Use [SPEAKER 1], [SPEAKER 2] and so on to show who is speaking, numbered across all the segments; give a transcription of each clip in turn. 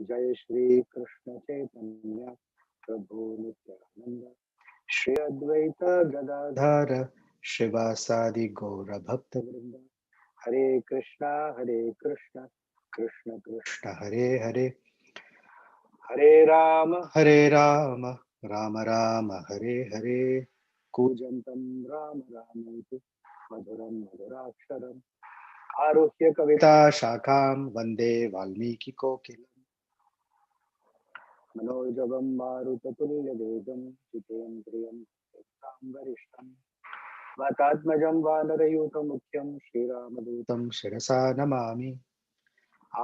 [SPEAKER 1] जय श्री कृष्ण चैतन्य प्रभु नित्यानंद श्री अद्वैत गदाधर शिवासादि गौर भक्त वृंद हरे कृष्णा कृष्ण कृष्ण हरे हरे हरे राम राम राम हरे हरे कूजन्तं राम रामेति मधुरं मधुराक्षरम् आरुह्य कविता शाखां वन्दे वाल्मीकिकोकिलम् मनोजवं मारुततुल्यवेगं जितेन्द्रियं तेजसां वरिष्ठं वातात्मजं वानरयूथमुख्यं श्रीरामदूतं शिरसा नमामि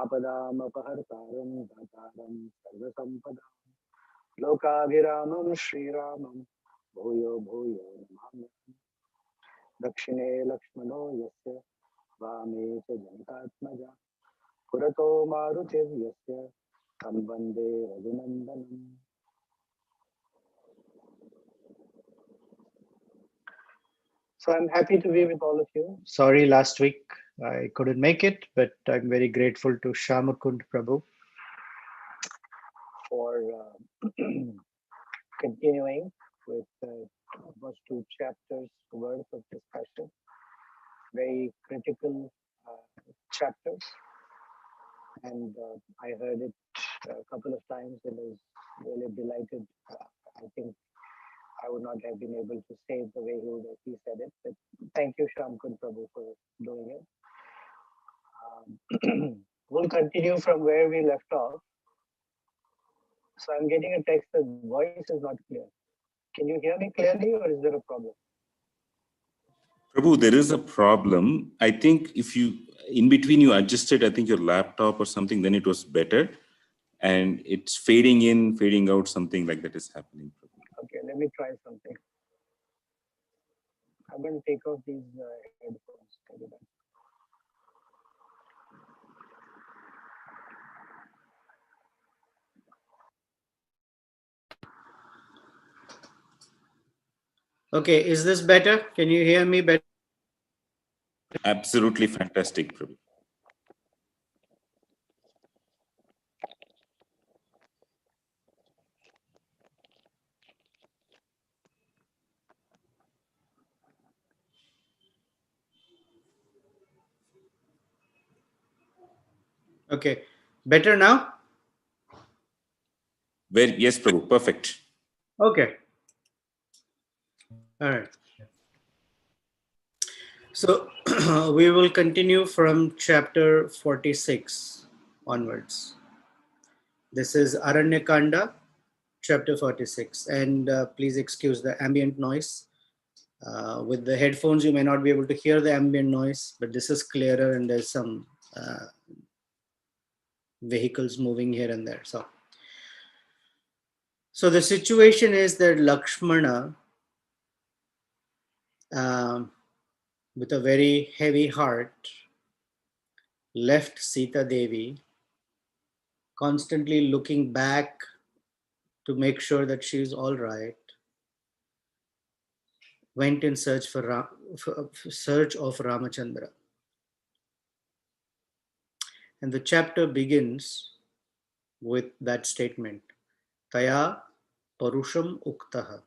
[SPEAKER 1] आपदामपहर्तारं दातारं सर्वसम्पदां लोकाभिरामं श्रीरामं भूयो भूयो नमाम्यहम् दक्षिणे लक्ष्मणो यस्य वामे च जनकात्मजा पुरतो मारुतिर्यस्य तं वन्दे रघुनन्दनम्. So I'm happy to be with all of you. Sorry, last week I couldn't make it, but I'm very grateful to Shamakund Prabhu for continuing with almost 2 chapters worth of discussion. Very critical chapters, and I heard it a couple of times and was really delighted. I think I would not have been able to say it the way he said it, but thank you, Shamkund Prabhu, for doing it. We'll continue from where we left off. So I'm getting a text that voice is not clear. Can you hear me clearly, or is there a problem?
[SPEAKER 2] Prabhu, there is a problem. I think if you, in between you adjusted, I think your laptop or something, then it was better. And it's fading in, fading out, something like that is happening.
[SPEAKER 1] Okay, let me try something. I'm going to take off these headphones. Okay, is this better? Can you hear me better?
[SPEAKER 2] Absolutely fantastic, Prabhu.
[SPEAKER 1] Okay, better now?
[SPEAKER 2] Yes, Prabhu, perfect.
[SPEAKER 1] Okay. All right. So we will continue from chapter 46 onwards. This is Aranyakanda, chapter 46. And please excuse the ambient noise. With the headphones, you may not be able to hear the ambient noise, but this is clearer and there's some vehicles moving here and there. So the situation is that Lakshmana, with a very heavy heart, left Sita Devi, constantly looking back to make sure that she's all right, went in search search of Ramachandra. And the chapter begins with that statement, Taya Parusham Uktaha,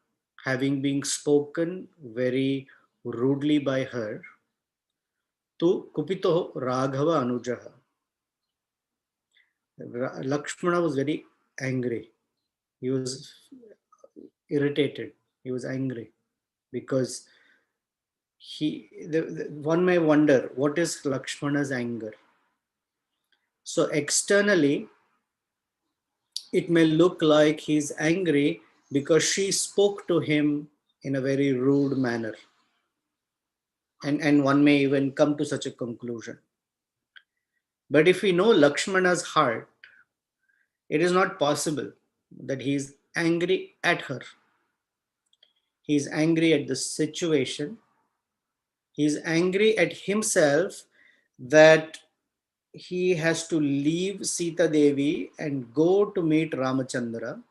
[SPEAKER 1] having been spoken very rudely by her, Tu Kupito Raghava Anujaha. Lakshmana was very angry. He was irritated. He was angry because one may wonder, what is Lakshmana's anger? So externally, it may look like he's angry because she spoke to him in a very rude manner. And one may even come to such a conclusion. But if we know Lakshmana's heart, it is not possible that he is angry at her. He is angry at the situation. He is angry at himself that he has to leave Sita Devi and go to meet Ramachandra.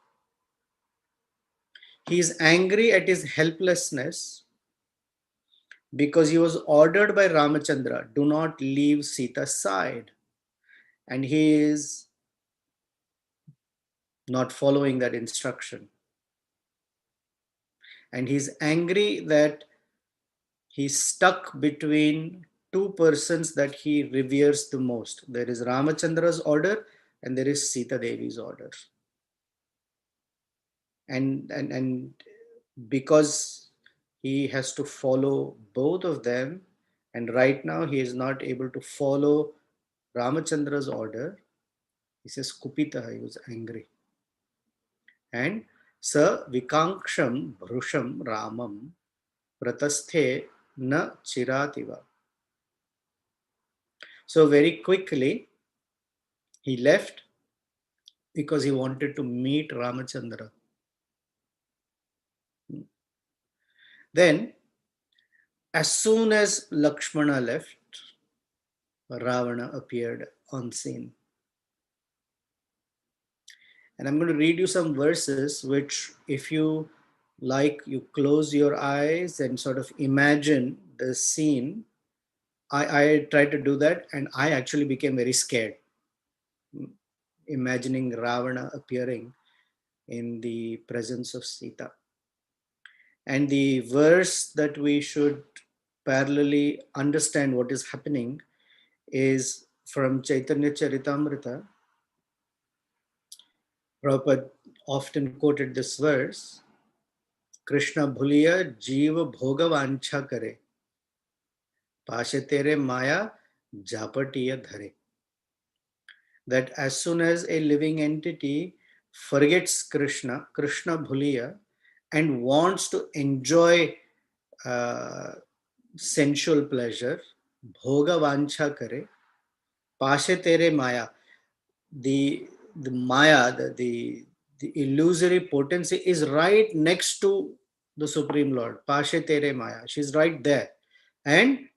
[SPEAKER 1] He is angry at his helplessness because he was ordered by Ramachandra, do not leave Sita's side. And he is not following that instruction. And he's angry that he's stuck between two persons that he reveres the most. There is Ramachandra's order and there is Sita Devi's order. And because he has to follow both of them, and right now he is not able to follow Ramachandra's order, he says Kupita, he was angry. And Sa Vikanksham Bhrusham Ramam Pratasthe Na Chirativa. So very quickly he left because he wanted to meet Ramachandra. Then, as soon as Lakshmana left, Ravana appeared on scene. And I'm going to read you some verses which, if you like, you close your eyes and sort of imagine the scene. I tried to do that and I actually became very scared, imagining Ravana appearing in the presence of Sita. And the verse that we should parallelly understand what is happening is from Chaitanya Charitamrita. Prabhupada often quoted this verse, Krishna bhuliya jeeva bhoga vancha kare, paashe tere maya japatiya dhare. That as soon as a living entity forgets Krishna, Krishna bhuliya, and wants to enjoy uh, sensual pleasure, bhoga vancha kare, paashe tere maya, the maya, the illusory potency is right next to the Supreme Lord. Pashe tere maya, she's right there. And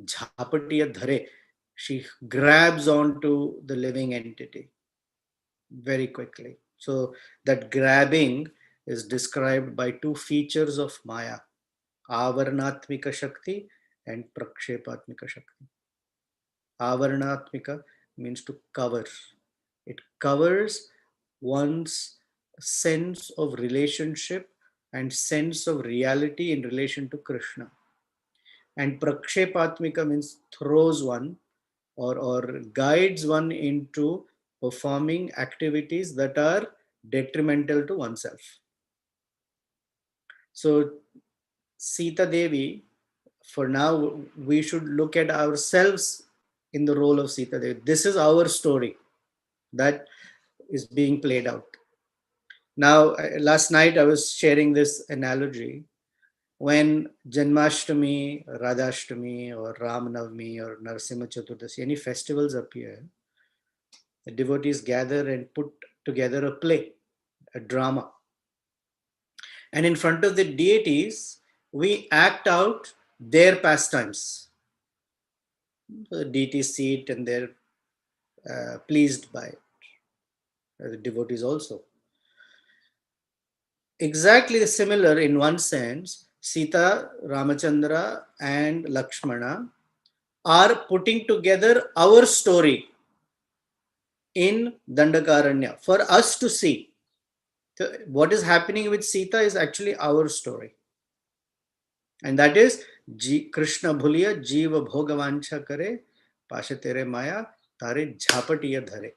[SPEAKER 1] jhapatiya dhare, she grabs onto the living entity very quickly. So that grabbing is described by two features of maya, avarnatmika shakti and prakshepatmika shakti. Avarnatmika means to cover. It covers one's sense of relationship and sense of reality in relation to Krishna. And prakshepatmika means throws one or guides one into performing activities that are detrimental to oneself. So Sita Devi, for now, we should look at ourselves in the role of Sita Devi. This is our story that is being played out. Now, last night I was sharing this analogy. When Janmashtami, Radhashtami, or Ramanavami, or Narasimha Chaturdasi, any festivals appear, the devotees gather and put together a play, a drama. And in front of the deities, we act out their pastimes. The deities see it and they're pleased by it. The devotees also. Exactly similar in one sense, Sita, Ramachandra, and Lakshmana are putting together our story in Dandakaranya for us to see. So what is happening with Sita is actually our story. And that is Krishna bhuliya jiva bhogavancha kare, pasha tere maya tare jhapatiya dhare.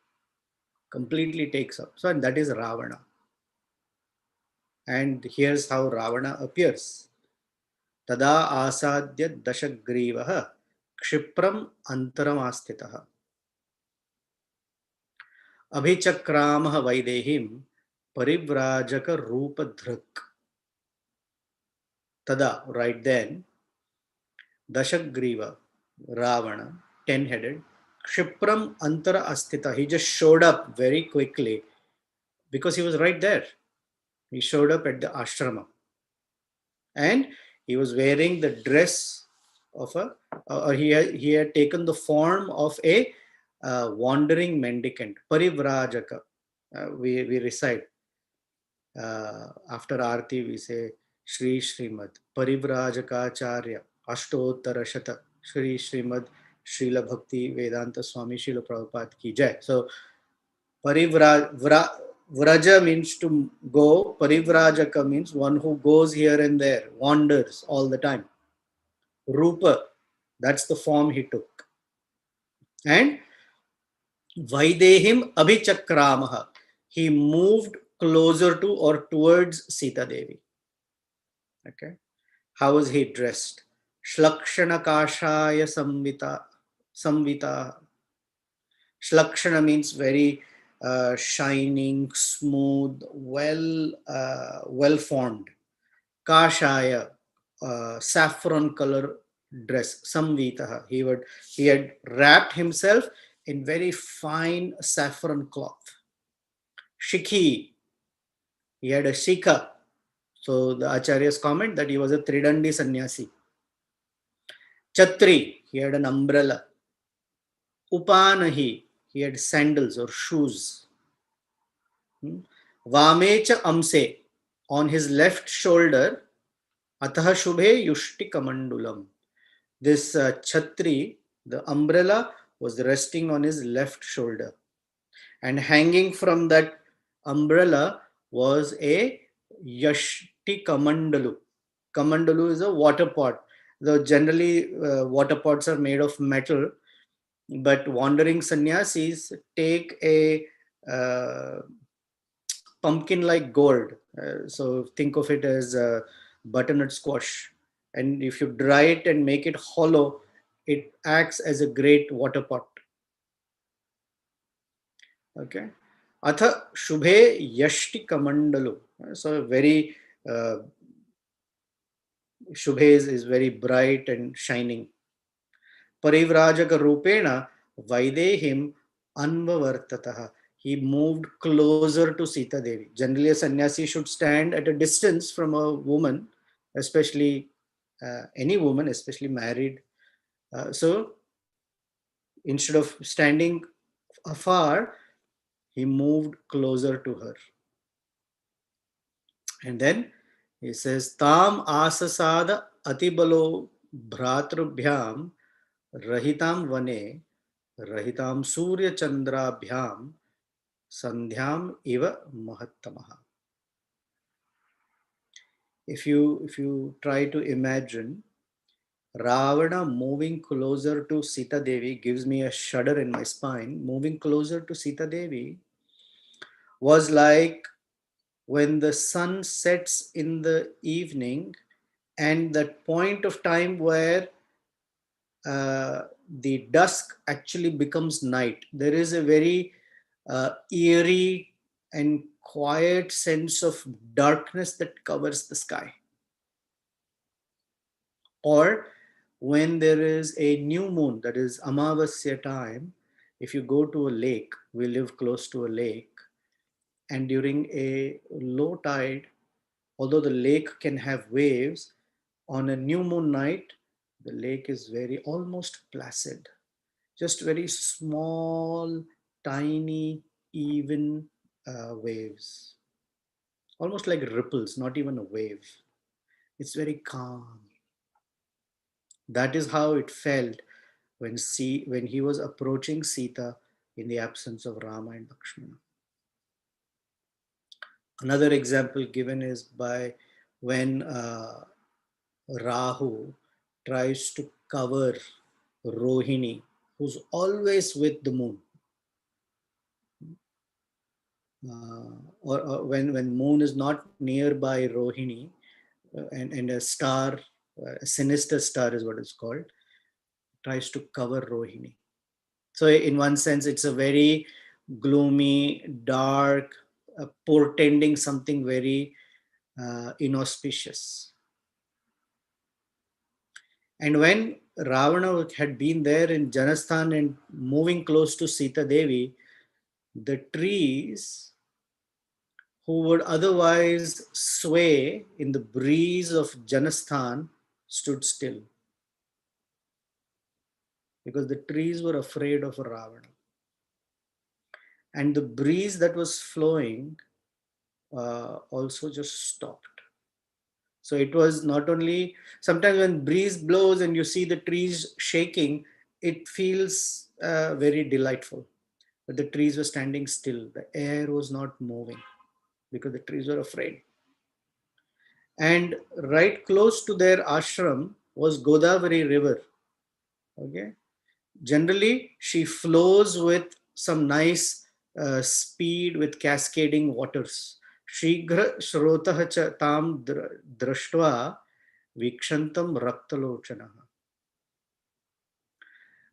[SPEAKER 1] Completely takes up. So, and that is Ravana. And here's how Ravana appears. Tada asadya dashagrivaha kshipram antaramasthitaha abhichakramah vaidehim parivrajaka rupa dhruk. Tada, right then, dashagriva, Ravana, 10-headed, kshipram antara asthita. He just showed up very quickly because he was right there. He showed up at the ashrama. And he was wearing the dress of or he had taken the form of a wandering mendicant, parivrajaka. We recite after Aarti, we say Shri Srimad Parivrajaka Ashtottara Shata Shri Srimad Srila Bhakti Vedanta Swami Srila Prabhupada ki Jai. So Vraja means to go. Parivrajaka means one who goes here and there, wanders all the time. Rupa, that's the form he took. And Vaidehim Abhichakramaha, he moved closer to or towards Sita Devi. Okay. How was he dressed? Shlakshana Kashaya Samvita. Shlakshana means very shining, smooth, well formed. Kashaya, saffron color dress. Samvitaha. He had wrapped himself in very fine saffron cloth. Shikhi, he had a shikha. So the Acharya's comment that he was a Tridandi sannyasi. Chatri, he had an umbrella. Upanahi, he had sandals or shoes. Vamecha amse, on his left shoulder, ataha shubhe yushti kamandulam. This chhatri, the umbrella, was resting on his left shoulder. And hanging from that umbrella was a yashti kamandalu. Kamandalu is a water pot. Though generally water pots are made of metal, but wandering sannyasis take a pumpkin like gourd. So think of it as a butternut squash. And if you dry it and make it hollow, it acts as a great water pot. Okay. Atha Shubhe Yashti Kamandalu. So very Shubhe is very bright and shining. Parivrajaka Rupena Vaidehim Anvavartataha. He moved closer to Sita Devi. Generally, a sannyasi should stand at a distance from a woman, especially any woman, especially married. So instead of standing afar, he moved closer to her. And then he says, Tam asasada atibalo bhratrubhyam rahitam vane rahitam surya chandrabhyam sandhyam iva mahattamaha. If you try to imagine Ravana moving closer to Sita Devi, gives me a shudder in my spine. Moving closer to Sita Devi was like when the sun sets in the evening and that point of time where the dusk actually becomes night. There is a very eerie and quiet sense of darkness that covers the sky. Or when there is a new moon, that is Amavasya time, if you go to a lake, we live close to a lake, and during a low tide, although the lake can have waves, on a new moon night, the lake is very almost placid. Just very small, tiny, even waves. Almost like ripples, not even a wave. It's very calm. That is how it felt when he was approaching Sita in the absence of Rama and Lakshmana. Another example given is by when Rahu tries to cover Rohini, who's always with the moon. Or when moon is not nearby Rohini, and a star, a sinister star is what it's called, tries to cover Rohini. So in one sense, it's a very gloomy, dark, portending something very inauspicious. And when Ravana had been there in Janasthan and moving close to Sita Devi, the trees who would otherwise sway in the breeze of Janasthan stood still, because the trees were afraid of Ravana. And the breeze that was flowing also just stopped. So it was not only, sometimes when breeze blows and you see the trees shaking, it feels very delightful. but the trees were standing still. The air was not moving because the trees were afraid. And right close to their ashram was Godavari river. Okay, generally she flows with some nice speed with cascading waters. Shighra shrotah cha tam drashtva vikshantam raktalochanaha.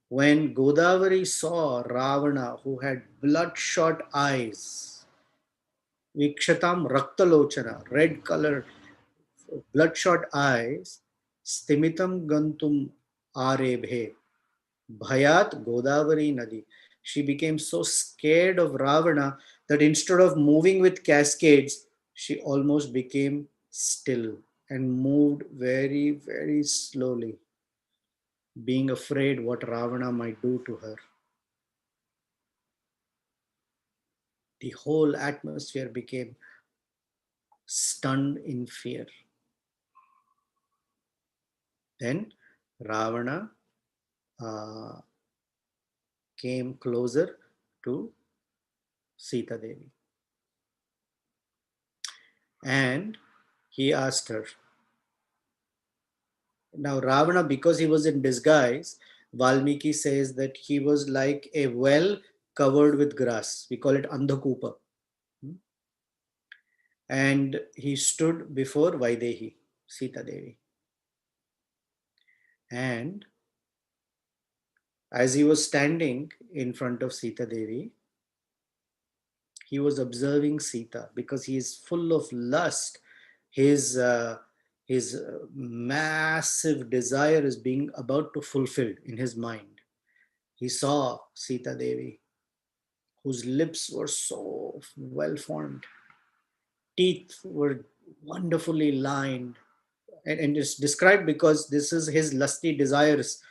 [SPEAKER 1] When Godavari saw Ravana, who had bloodshot eyes, vikshatam raktalochana, red color, bloodshot eyes, stimitam gantum arebhe, bhayat Godavari Nadi. She became so scared of Ravana that instead of moving with cascades, she almost became still and moved very, very slowly, being afraid what Ravana might do to her. The whole atmosphere became stunned in fear. Then Ravana uh, came closer to Sita Devi and he asked her. Now, Ravana, because he was in disguise, Valmiki says that he was like a well covered with grass. We call it Andhakupa. And he stood before Vaidehi, Sita Devi. And as he was standing in front of Sita Devi, he was observing Sita because he is full of lust. His massive desire is being about to fulfilled in his mind. He saw Sita Devi, whose lips were so well formed, teeth were wonderfully lined, and it's described because this is his lusty desires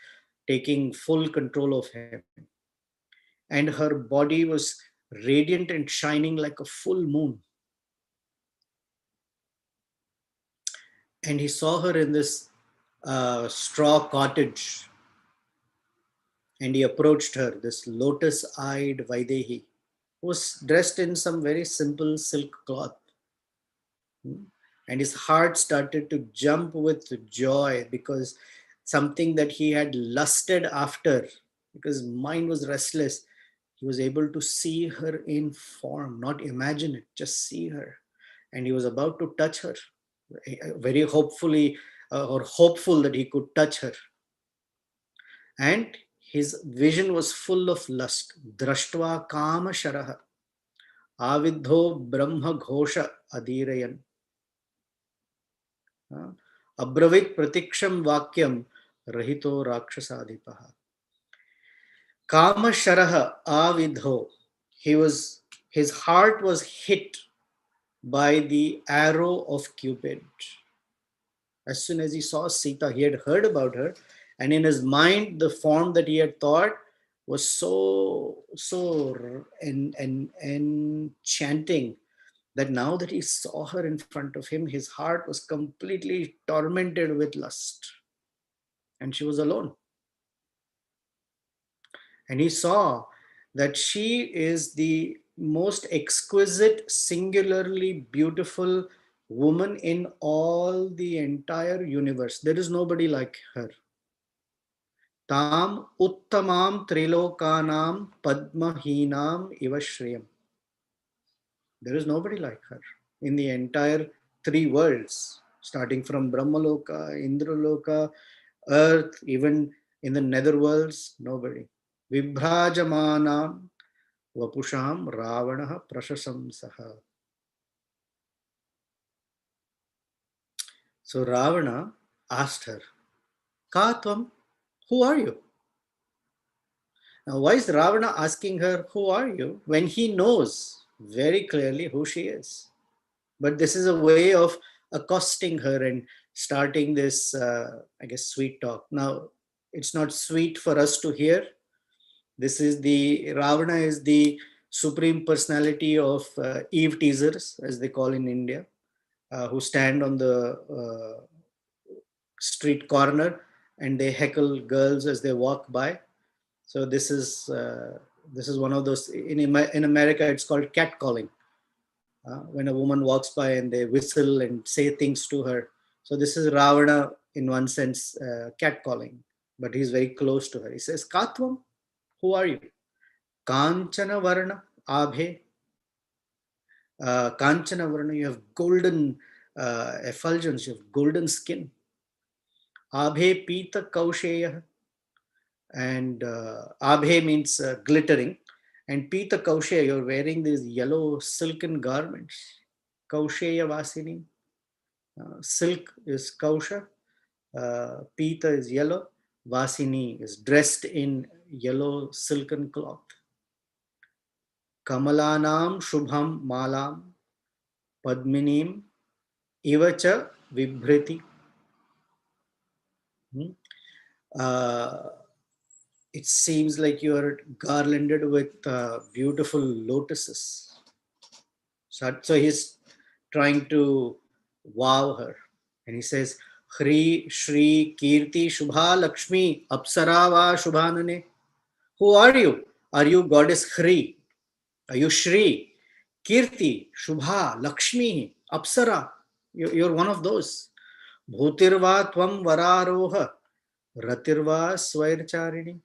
[SPEAKER 1] taking full control of him. And her body was radiant and shining like a full moon. And he saw her in this straw cottage, and he approached her, this lotus eyed Vaidehi, who was dressed in some very simple silk cloth. And his heart started to jump with joy because something that he had lusted after, because mind was restless, he was able to see her in form, not imagine it, just see her. And he was about to touch her, very hopefully or hopeful that he could touch her. And his vision was full of lust. Drashtva kama sharaha avidho brahma ghosha adirayan. Abravit pratiksham vakyam rahito rakshasadhipaha. Kama sharaha avidho. His heart was hit by the arrow of Cupid. As soon as he saw Sita, he had heard about her, and in his mind, the form that he had thought was so enchanting that now that he saw her in front of him, his heart was completely tormented with lust. And she was alone. And he saw that she is the most exquisite, singularly beautiful woman in all the entire universe. There is nobody like her. Tam uttamam trilokanam padmahinam ivashriyam. There is nobody like her in the entire three worlds, starting from Brahmaloka, Indraloka, Earth, even in the netherworlds, nobody. Vibhrajamanam vapusham Ravana prashasamsaha. So Ravana asked her, Katvam, who are you? Now, why is Ravana asking her, who are you, when he knows very clearly who she is? But this is a way of accosting her and starting this, I guess, sweet talk. Now, it's not sweet for us to hear. This is Ravana is the supreme personality of Eve teasers, as they call in India, who stand on the street corner and they heckle girls as they walk by. So this is This is one of those, in America, it's called catcalling. When a woman walks by and they whistle and say things to her. So this is Ravana, in one sense, catcalling, but he's very close to her. He says, Katvam, who are you? Kanchana Varna Abhe. Kanchana Varna, you have golden effulgence, you have golden skin. Abhe Pita Kausheya. And Abhe means glittering. And Pita Kausheya, you're wearing these yellow silken garments. Kausheya Vasini. Silk is Kausha. Pita is yellow. Vasini is dressed in yellow silken cloth. Kamalanam Shubham Malam Padminim Ivacha Vibhriti. It seems like you are garlanded with beautiful lotuses. So he's trying to wow her. And he says, Hri, Shri, Kirti, Shubha, Lakshmi, Apsara va Shubhanane. Who are you? Are you goddess Hri? Are you Shri, Kirti, Shubha, Lakshmi, Apsara? You're one of those. Bhutirva Tvam Vararoha, Ratirva Swaircharini.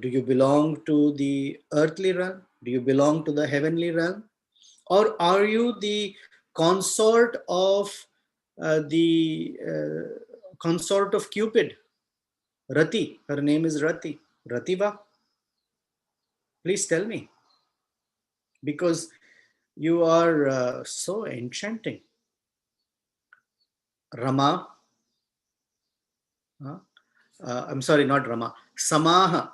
[SPEAKER 1] Do you belong to the earthly realm? Do you belong to the heavenly realm? Or are you the consort of Cupid? Rati, her name is Rati. Rativa, please tell me, because you are so enchanting. Rama, I'm sorry, not Rama. Samaha,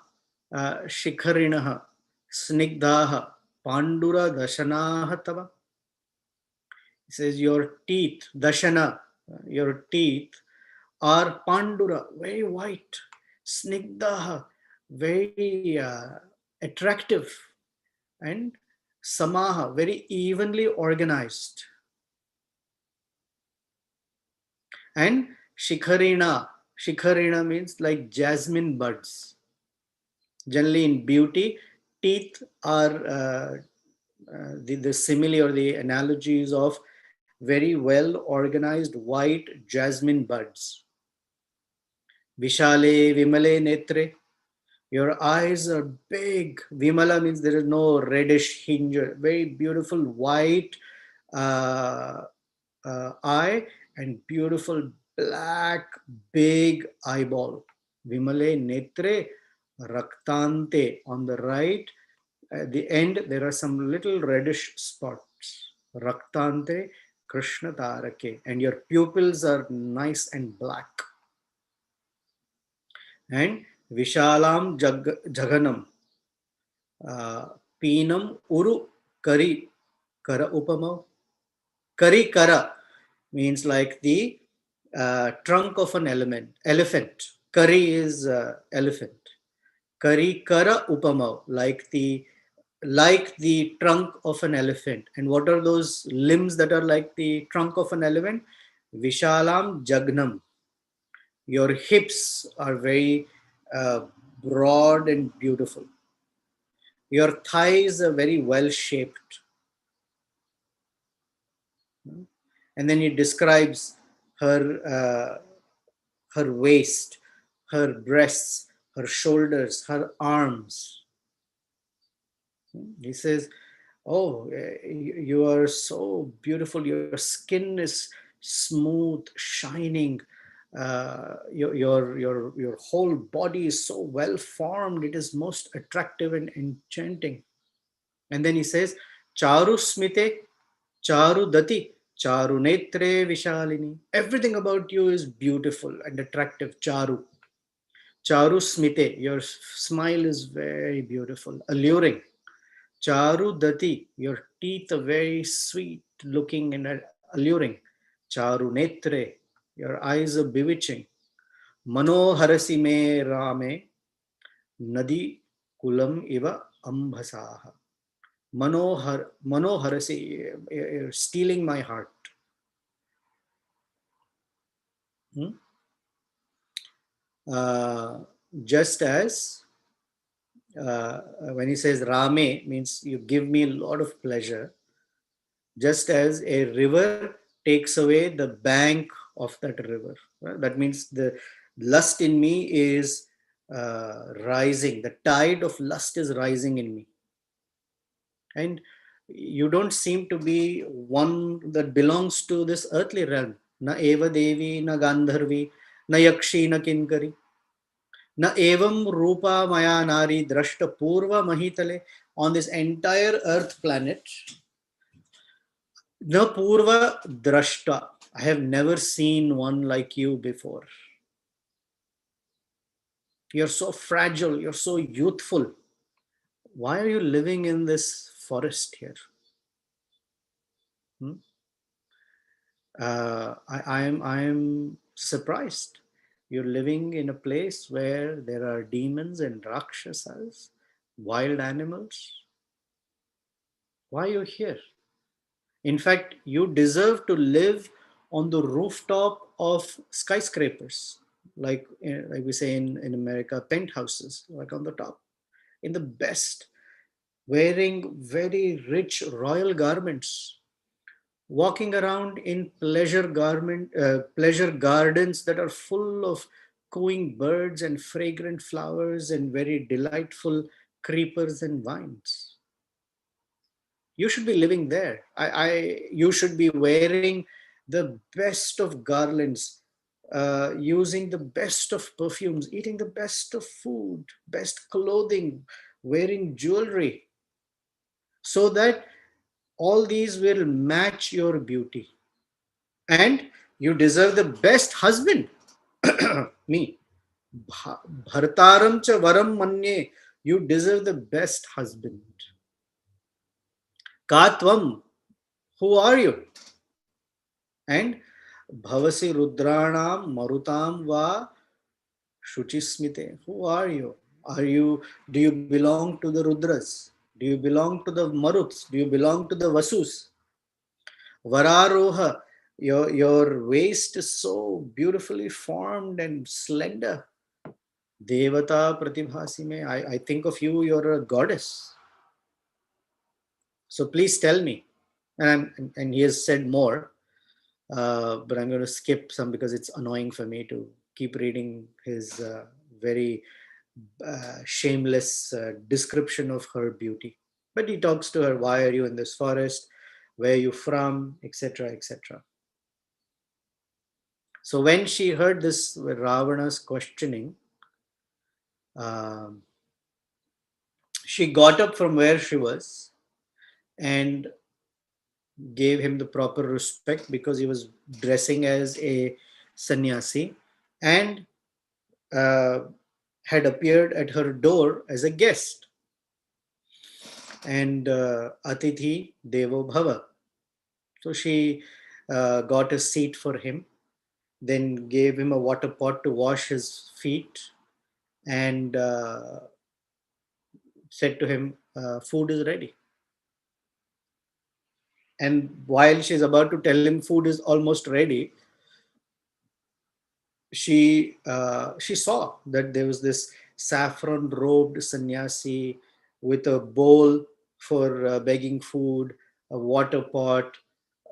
[SPEAKER 1] Shikharinaha, Snigdhaha, Pandura Dashanaha Tava. He says your teeth, Dashana, your teeth are Pandura, very white, Snigdhaha, very attractive, and Samaha, very evenly organized. And Shikharina, Shikharina means like jasmine buds. Generally in beauty, teeth are the simile or the analogies of very well organized white jasmine buds. Vishale Vimale Netre, your eyes are big. Vimala means there is no reddish hinge, very beautiful white eye and beautiful black big eyeball. Vimale Netre Raktante, on the right. At the end, there are some little reddish spots. Raktante Krishna Tarake. And your pupils are nice and black. And Vishalam Jaganam. Pinam Uru Kari. Kara Upama. Kari Kara means like the trunk of an elephant. Kari is elephant. Kari Kara Upama, like the trunk of an elephant. And what are those limbs that are like the trunk of an elephant? Vishalam Jagnam. Your hips are very broad and beautiful. Your thighs are very well shaped. And then he describes her waist, her breasts, her shoulders, her arms. He says, oh, you are so beautiful. Your skin is smooth, shining. Your whole body is so well formed. It is most attractive and enchanting. And then he says, Charu Smite, Charu Dati, Charu Netre Vishalini. Everything about you is beautiful and attractive. Charu. Charu Smite, your smile is very beautiful, alluring. Charu Dati, your teeth are very sweet looking and alluring. Charu Netre, your eyes are bewitching. Manoharasi me Rame, Nadi Kulam Iva Ambhasaha. Manoharasi, you're stealing my heart. Just as when he says Rame, means you give me a lot of pleasure, just as a river takes away the bank of that river. That means the lust in me is rising, the tide of lust is rising in me. And you don't seem to be one that belongs to this earthly realm. Na eva devi, na gandharvi, na yakshi, na kinkari. Na evam rupa maya nari drashta purva mahitale. On this entire earth planet, na purva drashta. I have never seen one like you before. You're so fragile, you're so youthful. Why are you living in this forest here? Hmm? I am surprised. You're living in a place where there are demons and rakshasas, wild animals. Why are you here? In fact, you deserve to live on the rooftop of skyscrapers, like we say in America, penthouses, like on the top, in the best, wearing very rich royal garments, walking around in pleasure gardens that are full of cooing birds and fragrant flowers and very delightful creepers and vines. You should be living there. You should be wearing the best of garlands, using the best of perfumes, eating the best of food, best clothing, wearing jewelry, so that all these will match your beauty. And you deserve the best husband. Me. Bhartaram cha varam manye. You deserve the best husband. Katvam. Who are you? And Bhavasi Rudranam Marutam Va Shuchismite. Who are you? Do you belong to the Rudras? Do you belong to the Maruts? Do you belong to the Vasus? Vararoha, your waist is so beautifully formed and slender. Devata Pratibhasime, I think of you, you're a goddess. So please tell me. And he has said more, but I'm going to skip some because it's annoying for me to keep reading his very shameless description of her beauty. But he talks to her, why are you in this forest? Where are you from? Etc. etc. So when she heard this Ravana's questioning, um, she got up from where she was and gave him the proper respect because he was dressing as a sannyasi and uh, had appeared at her door as a guest. And Atithi Devo Bhava. So she got a seat for him, then gave him a water pot to wash his feet, and said to him, food is ready. And while she's about to tell him food is almost ready, she saw that there was this saffron robed sannyasi with a bowl for begging food, a water pot.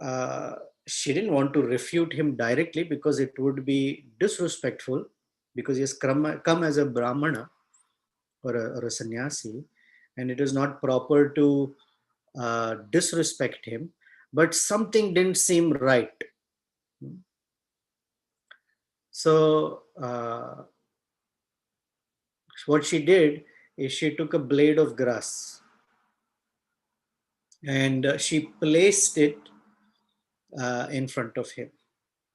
[SPEAKER 1] Uh, she didn't want to refute him directly because it would be disrespectful, because he has come as a brahmana or a sannyasi, and it is not proper to disrespect him. But something didn't seem right. So what she did is she took a blade of grass and she placed it in front of him.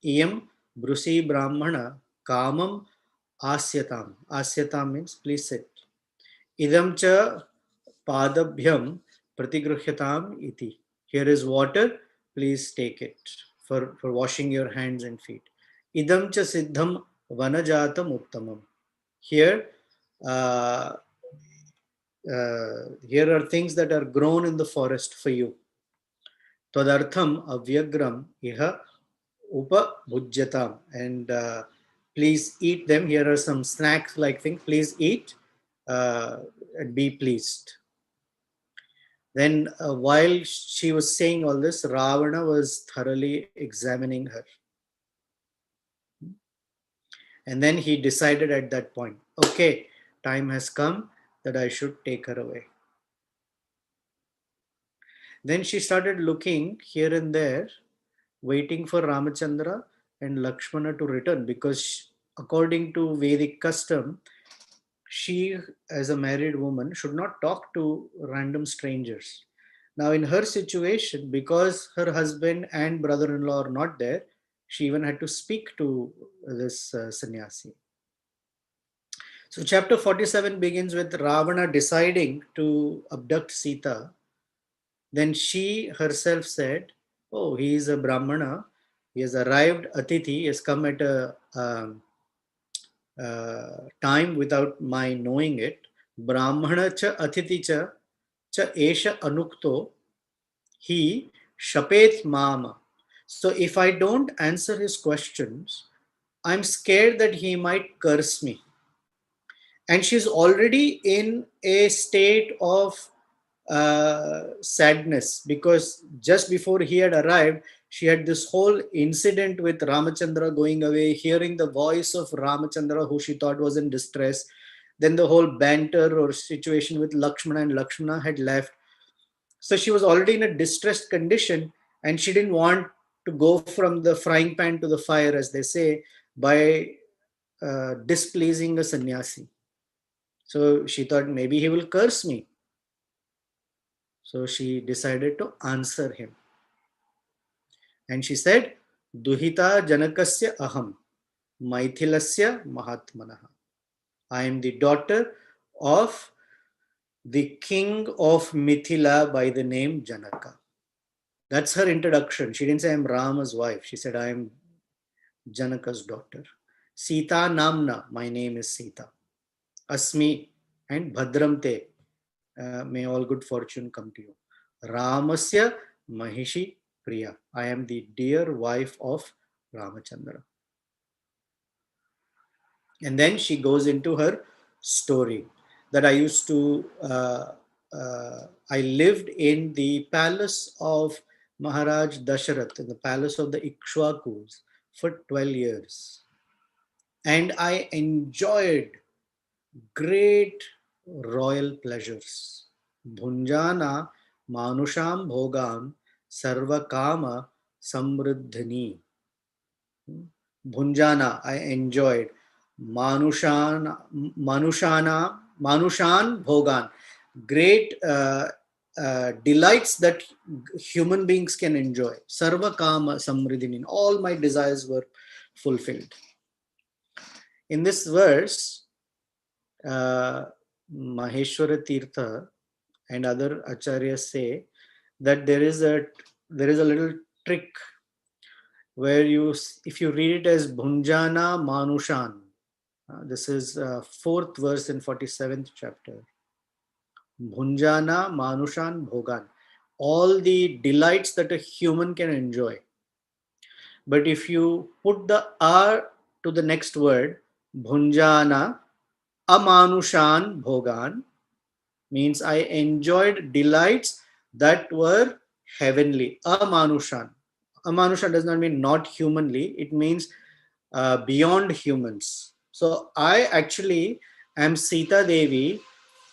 [SPEAKER 1] Iyam Brusi Brahmana Kamam Asyatam. Asyatam means please sit. Idam cha Padabhyam Pratigruhyatam iti. Here is water, please take it for washing your hands and feet. Idam cha Siddham Vanajatam Uttamam. Here, uh, here are things that are grown in the forest for you. Tvadartham avyagram iha upa bhujyatam. And please eat them. Here are some snacks like things. Please eat uh, and be pleased. Then, while she was saying all this, Ravana was thoroughly examining her. And then he decided at that point, okay, time has come that I should take her away. Then she started looking here and there, waiting for Ramachandra and Lakshmana to return, because according to Vedic custom, she, as a married woman, should not talk to random strangers. Now, in her situation, because her husband and brother in law are not there, she even had to speak to this sannyasi. So, chapter 47 begins with Ravana deciding to abduct Sita. Then she herself said, oh, he is a Brahmana. He has arrived, Atithi, he has come at a time without my knowing it. Brahmana cha Atithi cha esha anukto, he shapet mama. So if I don't answer his questions, I'm scared that he might curse me. And she's already in a state of sadness, because just before he had arrived, she had this whole incident with Ramachandra going away, hearing the voice of Ramachandra, who she thought was in distress. Then the whole banter or situation with Lakshmana, and Lakshmana had left. So she was already in a distressed condition, and she didn't want to go from the frying pan to the fire, as they say, by displeasing a sannyasi. So she thought maybe he will curse me. So she decided to answer him. And she said, Duhita Janakasya Aham, Maithilasya Mahatmanaha. I am the daughter of the king of Mithila by the name Janaka. That's her introduction. She didn't say I'm Rama's wife. She said I am Janaka's daughter. Sita Namna, my name is Sita. Asmi and Bhadramte, may all good fortune come to you. Ramasya Mahishi Priya. I am the dear wife of Ramachandra. And then she goes into her story that I lived in the palace of Maharaj Dasharath, in the palace of the Ikshwakus, for 12 years. And I enjoyed great royal pleasures. Bhunjana Manusham Bhogam Sarvakama Samruddhini. Bhunjana, I enjoyed. Manushan Bhogan. Great delights that human beings can enjoy. Sarvakama Samruddhini. All my desires were fulfilled. In this verse, Maheshwara Tirtha and other acharyas say that there is a little trick where if you read it as Bhunjana Manushan, this is fourth verse in 47th chapter. Bhunjana Manushan Bhogan, all the delights that a human can enjoy. But if you put the R to the next word, Bhunjana Amanushan Bhogan, means I enjoyed delights that were heavenly. Amanushan. Amanushan does not mean not humanly, it means beyond humans. So I actually am Sita Devi,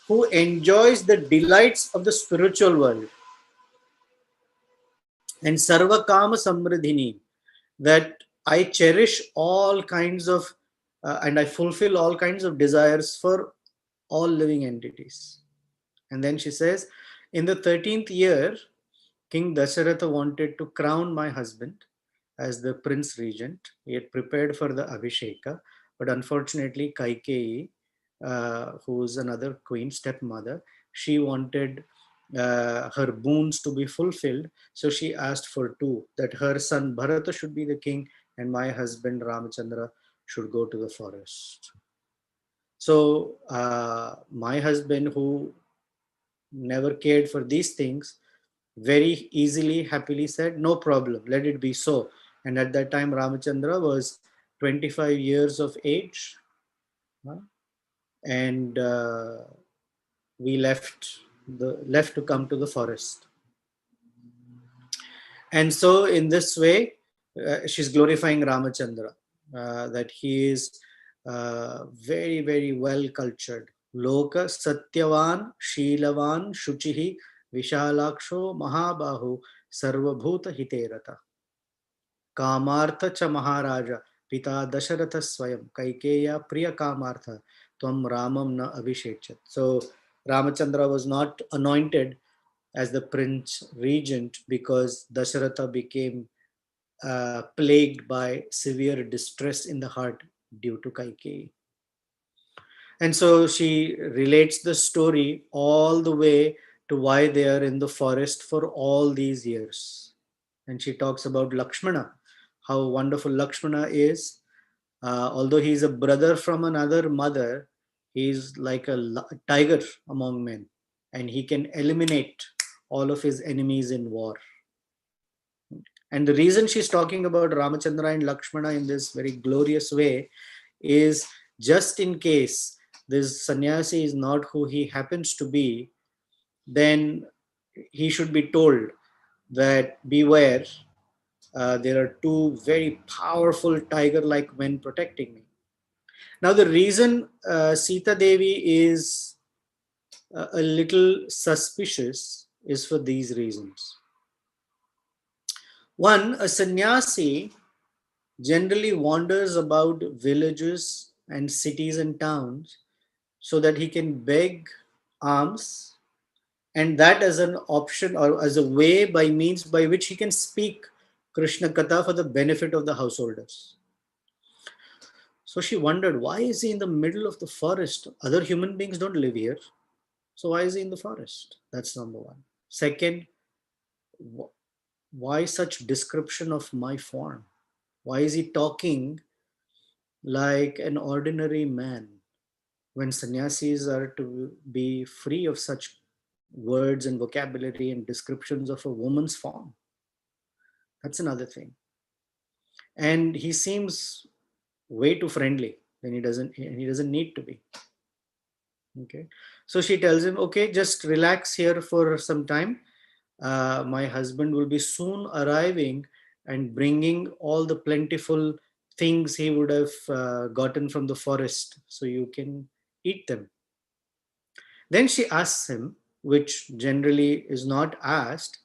[SPEAKER 1] who enjoys the delights of the spiritual world. And Sarva Kama Samriddhini, that I cherish all kinds of and I fulfill all kinds of desires for all living entities. And then she says, in the 13th year, King Dasharatha wanted to crown my husband as the prince regent. He had prepared for the Abhisheka, but unfortunately, Kaikeyi, who's another queen, stepmother, she wanted her boons to be fulfilled. So she asked for two, that her son Bharata should be the king and my husband Ramachandra should go to the forest. So my husband, who never cared for these things, very easily, happily said, no problem, let it be so. And at that time, Ramachandra was 25 years of age. and we left to come to the forest. And so in this way, she's glorifying Ramachandra, that he is very, very well cultured. Loka Satyavan, Sheelavan, Shuchihi, Vishalaksho, Mahabahu, Sarvabhuta Hiterata. Kamartha cha Maharaja, Pita Dasharatha Swayam, Kaikeya Priya Kamartha, Tvam Ramam na Abhishechat. So Ramachandra was not anointed as the prince regent because Dasharatha became plagued by severe distress in the heart due to Kaikeyi. And so she relates the story all the way to why they are in the forest for all these years. And she talks about Lakshmana, how wonderful Lakshmana is. Although he's a brother from another mother, he's like a tiger among men, and he can eliminate all of his enemies in war. And the reason she's talking about Ramachandra and Lakshmana in this very glorious way is just in case this sannyasi is not who he happens to be, then he should be told that beware, there are two very powerful tiger-like men protecting me. Now, the reason Sita Devi is a little suspicious is for these reasons. One, a sannyasi generally wanders about villages and cities and towns so that he can beg alms, and that as an option or as a way by means by which he can speak Krishna Katha for the benefit of the householders. So she wondered, why is he in the middle of the forest? Other human beings don't live here. So why is he in the forest? That's number one. Second, why such description of my form? Why is he talking like an ordinary man when sannyasis are to be free of such words and vocabulary and descriptions of a woman's form? That's another thing. And he seems way too friendly when he doesn't need to be. Okay. So she tells him, okay, just relax here for some time. My husband will be soon arriving and bringing all the plentiful things he would have gotten from the forest, so you can eat them. Then she asks him, which generally is not asked.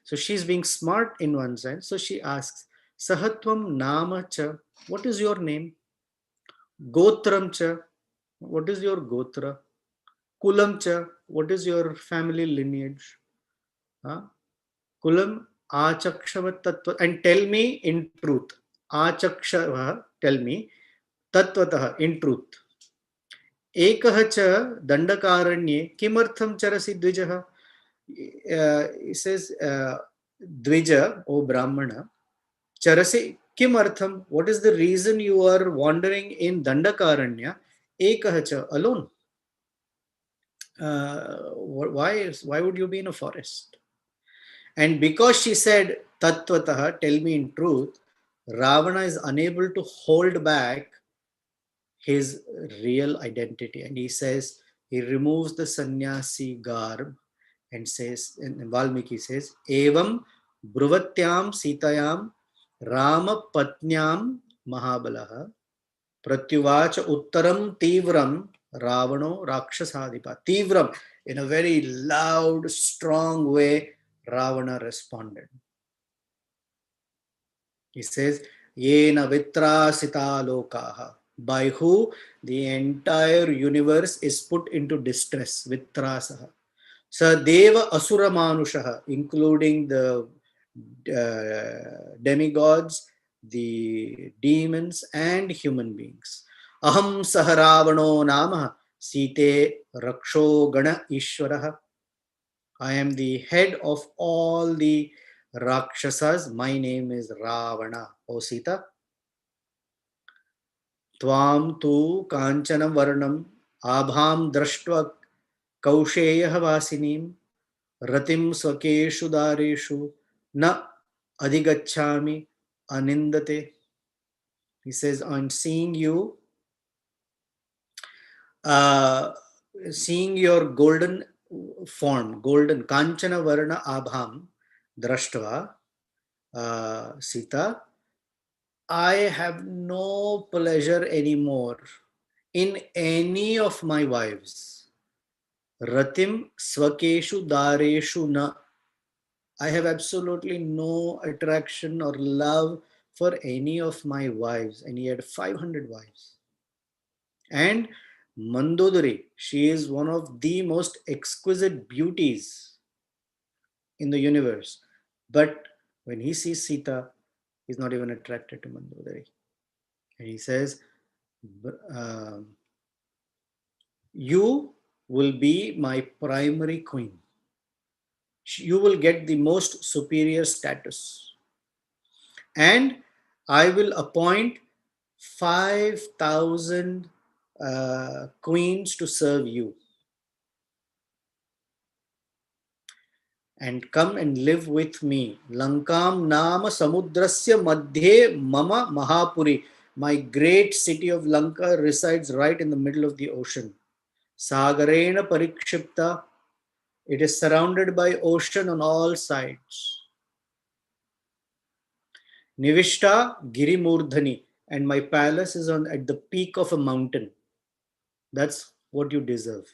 [SPEAKER 1] So she's being smart in one sense. So she asks, Sahatvam Nama Cha, what is your name? Gotram Cha, what is your Gotra? Kulam Cha, what is your family lineage? Huh? Kulam Achakshavat Tattva, and tell me in truth. Achakshava, tell me, Tatvatah, in truth. Ekah cha Dandakaranye, Kimartham Charasi Dvijaha. He says, Dvija, O Brahmana, Charasi Kimartham, what is the reason you are wandering in Dandakaranya? Ekah cha, alone. Why would you be in a forest? And because she said, Tattvataha, tell me in truth, Ravana is unable to hold back his real identity. And he says, he removes the sannyasi garb and says, and Valmiki says, Evam Bruvatyam Sitayam Rama Patnyam Mahabalaha Pratyuvacha Uttaram Tivram Ravano Rakshasadipa. Tivram, in a very loud, strong way, Ravana responded. He says, Yena Vitrasita Lokaha. By who the entire universe is put into distress. Vitrasaha. Sadeva Asura Manushaha, including the demigods, the demons, and human beings. Aham Saharavano Nama Site Raksho Gana Ishwaraha. I am the head of all the Rakshasas. My name is Ravana. O Sita. Tvam tu Kanchana Varnam Abham Drashtva Kausheyah Vasinim Ratim Swakeshu Dareshu Na Adhigachami Anindate. He says, on seeing you, uh, seeing your golden form, golden Kanchana Varna Abham, Drashtva, Sita, I have no pleasure anymore in any of my wives. Ratim Swakeshu Dareshu Na. I have absolutely no attraction or love for any of my wives. And he had 500 wives. And Mandodari, she is one of the most exquisite beauties in the universe. But when he sees Sita, he's not even attracted to Mandodari. And he says, you will be my primary queen. You will get the most superior status. And I will appoint 5,000 queens to serve you. And come and live with me. Lankam Nama Samudrasya Madhye Mama Mahapuri. My great city of Lanka resides right in the middle of the ocean. Sagarena Parikshipta. It is surrounded by ocean on all sides. Nivishta Girimurdhani. And my palace is at the peak of a mountain. That's what you deserve.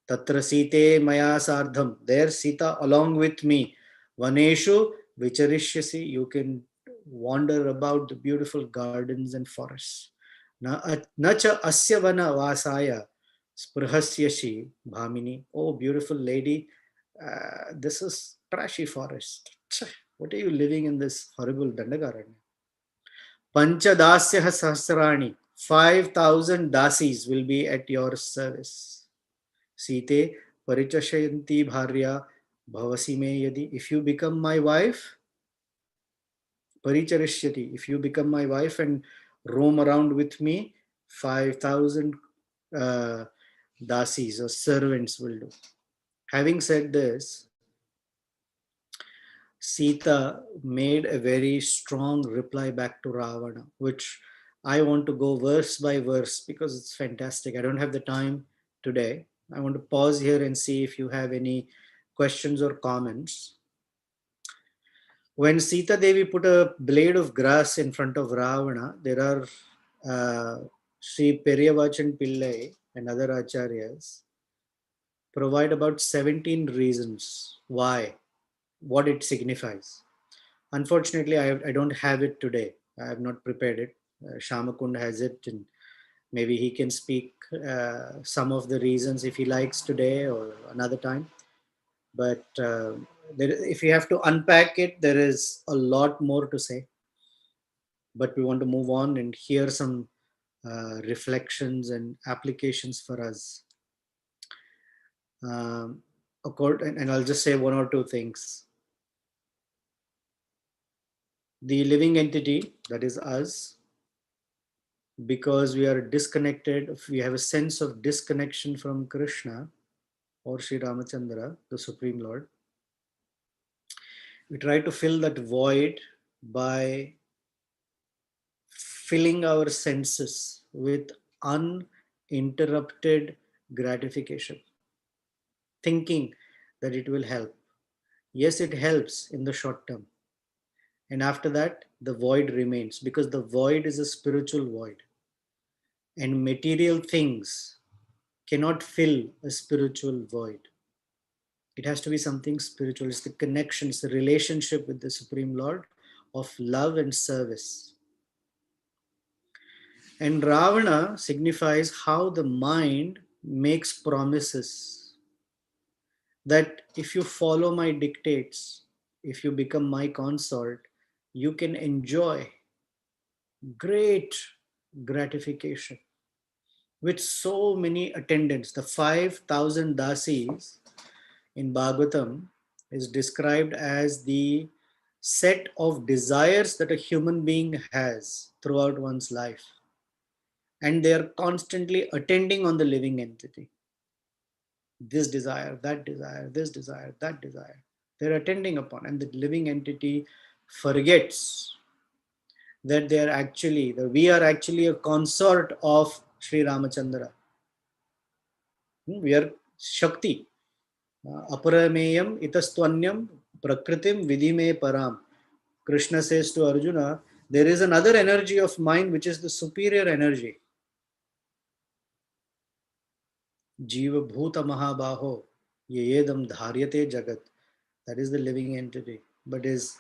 [SPEAKER 1] Tatra Site Maya Sardham. There Sita along with me. Vaneshu Vicharishyasi. You can wander about the beautiful gardens and forests. Nacha Asya Vana Vasaya Sprahasyashi Bhamini. Oh, beautiful lady. This is trashy forest. What are you living in this horrible Dandagaranya? Panchadasya Sahasrani. 5,000 dasis will be at your service. Site Parichashayanti Bharya Bhavasi me yadi. If you become my wife, Paricharishyati. If you become my wife and roam around with me, 5,000 uh, dasis or servants will do. Having said this, Sita made a very strong reply back to Ravana, which I want to go verse by verse because it's fantastic. I don't have the time today. I want to pause here and see if you have any questions or comments. When Sita Devi put a blade of grass in front of Ravana, there are Sri Periyavachan Pillai and other acharyas provide about 17 reasons why, what it signifies. Unfortunately, I don't have it today. I have not prepared it. Shamakund has it, and maybe he can speak some of the reasons if he likes today or another time. But if you have to unpack it, there is a lot more to say. But we want to move on and hear some reflections and applications for us. And I'll just say one or two things. The living entity, that is us, because we are disconnected, if we have a sense of disconnection from Krishna or Sri Ramachandra, the Supreme Lord, we try to fill that void by filling our senses with uninterrupted gratification, thinking that it will help. Yes, it helps in the short term. And after that, the void remains because the void is a spiritual void. And material things cannot fill a spiritual void. It has to be something spiritual. It's the connection, it's the relationship with the Supreme Lord of love and service. And Ravana signifies how the mind makes promises that if you follow my dictates, if you become my consort, you can enjoy great gratification with so many attendants. The 5,000 dasis in Bhagavatam is described as the set of desires that a human being has throughout one's life. And they are constantly attending on the living entity. This desire, that desire, this desire, that desire. They're attending upon, and the living entity forgets that we are actually a consort of Sri Ramachandra. We are Shakti. Aparameyam itastwanyam prakritim vidime param. Krishna says to Arjuna, there is another energy of mind which is the superior energy. Jiva bhuta mahabaho yedam dharyate jagat. That is the living entity, but is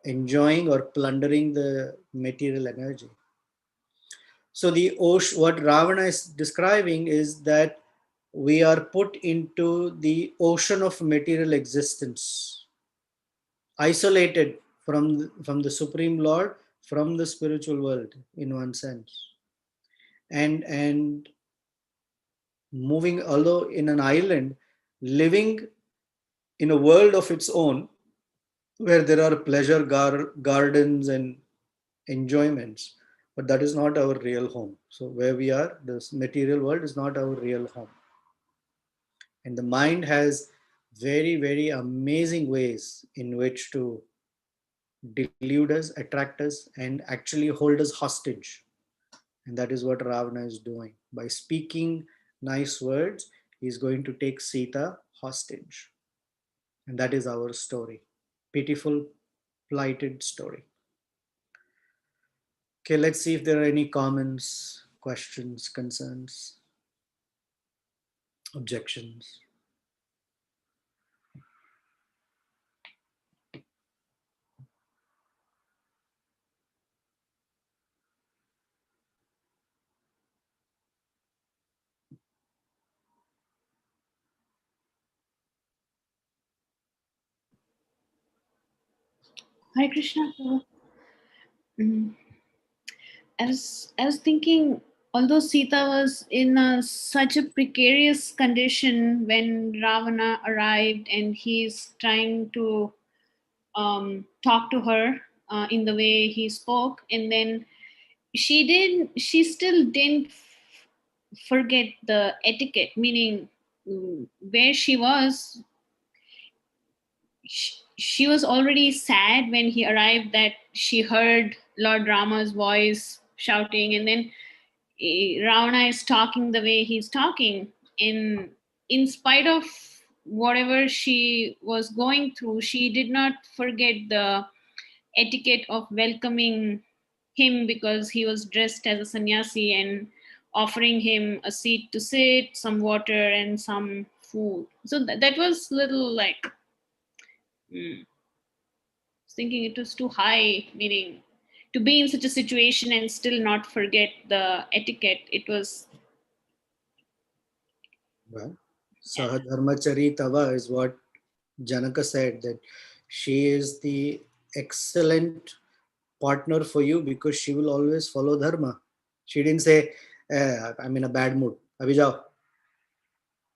[SPEAKER 1] enjoying or plundering the material energy. So the ocean, what Ravana is describing is that we are put into the ocean of material existence, isolated from the Supreme Lord, from the spiritual world in one sense. And moving, although in an island, living in a world of its own, where there are pleasure gardens and enjoyments, but that is not our real home. So where we are, this material world is not our real home. And the mind has very, very amazing ways in which to delude us, attract us, and actually hold us hostage. And that is what Ravana is doing. By speaking nice words, he is going to take Sita hostage. And that is our story. Pitiful, plighted story. Okay, let's see if there are any comments, questions, concerns, objections.
[SPEAKER 3] Hare Krishna. I was thinking, although Sita was in such a precarious condition when Ravana arrived, and he's trying to talk to her in the way he spoke, and then she still didn't forget the etiquette, meaning where she was. She was already sad when he arrived, that she heard Lord Rama's voice shouting, and then Ravana is talking the way he's talking. In spite of whatever she was going through, she did not forget the etiquette of welcoming him, because he was dressed as a sannyasi, and offering him a seat to sit, some water, and some food. So that was little like, thinking it was too high, meaning to be in such a situation and still not forget the etiquette. It was.
[SPEAKER 1] Well, Sahadharmachari Tava is what Janaka said, that she is the excellent partner for you because she will always follow Dharma. She didn't say, I'm in a bad mood. Abhi jao.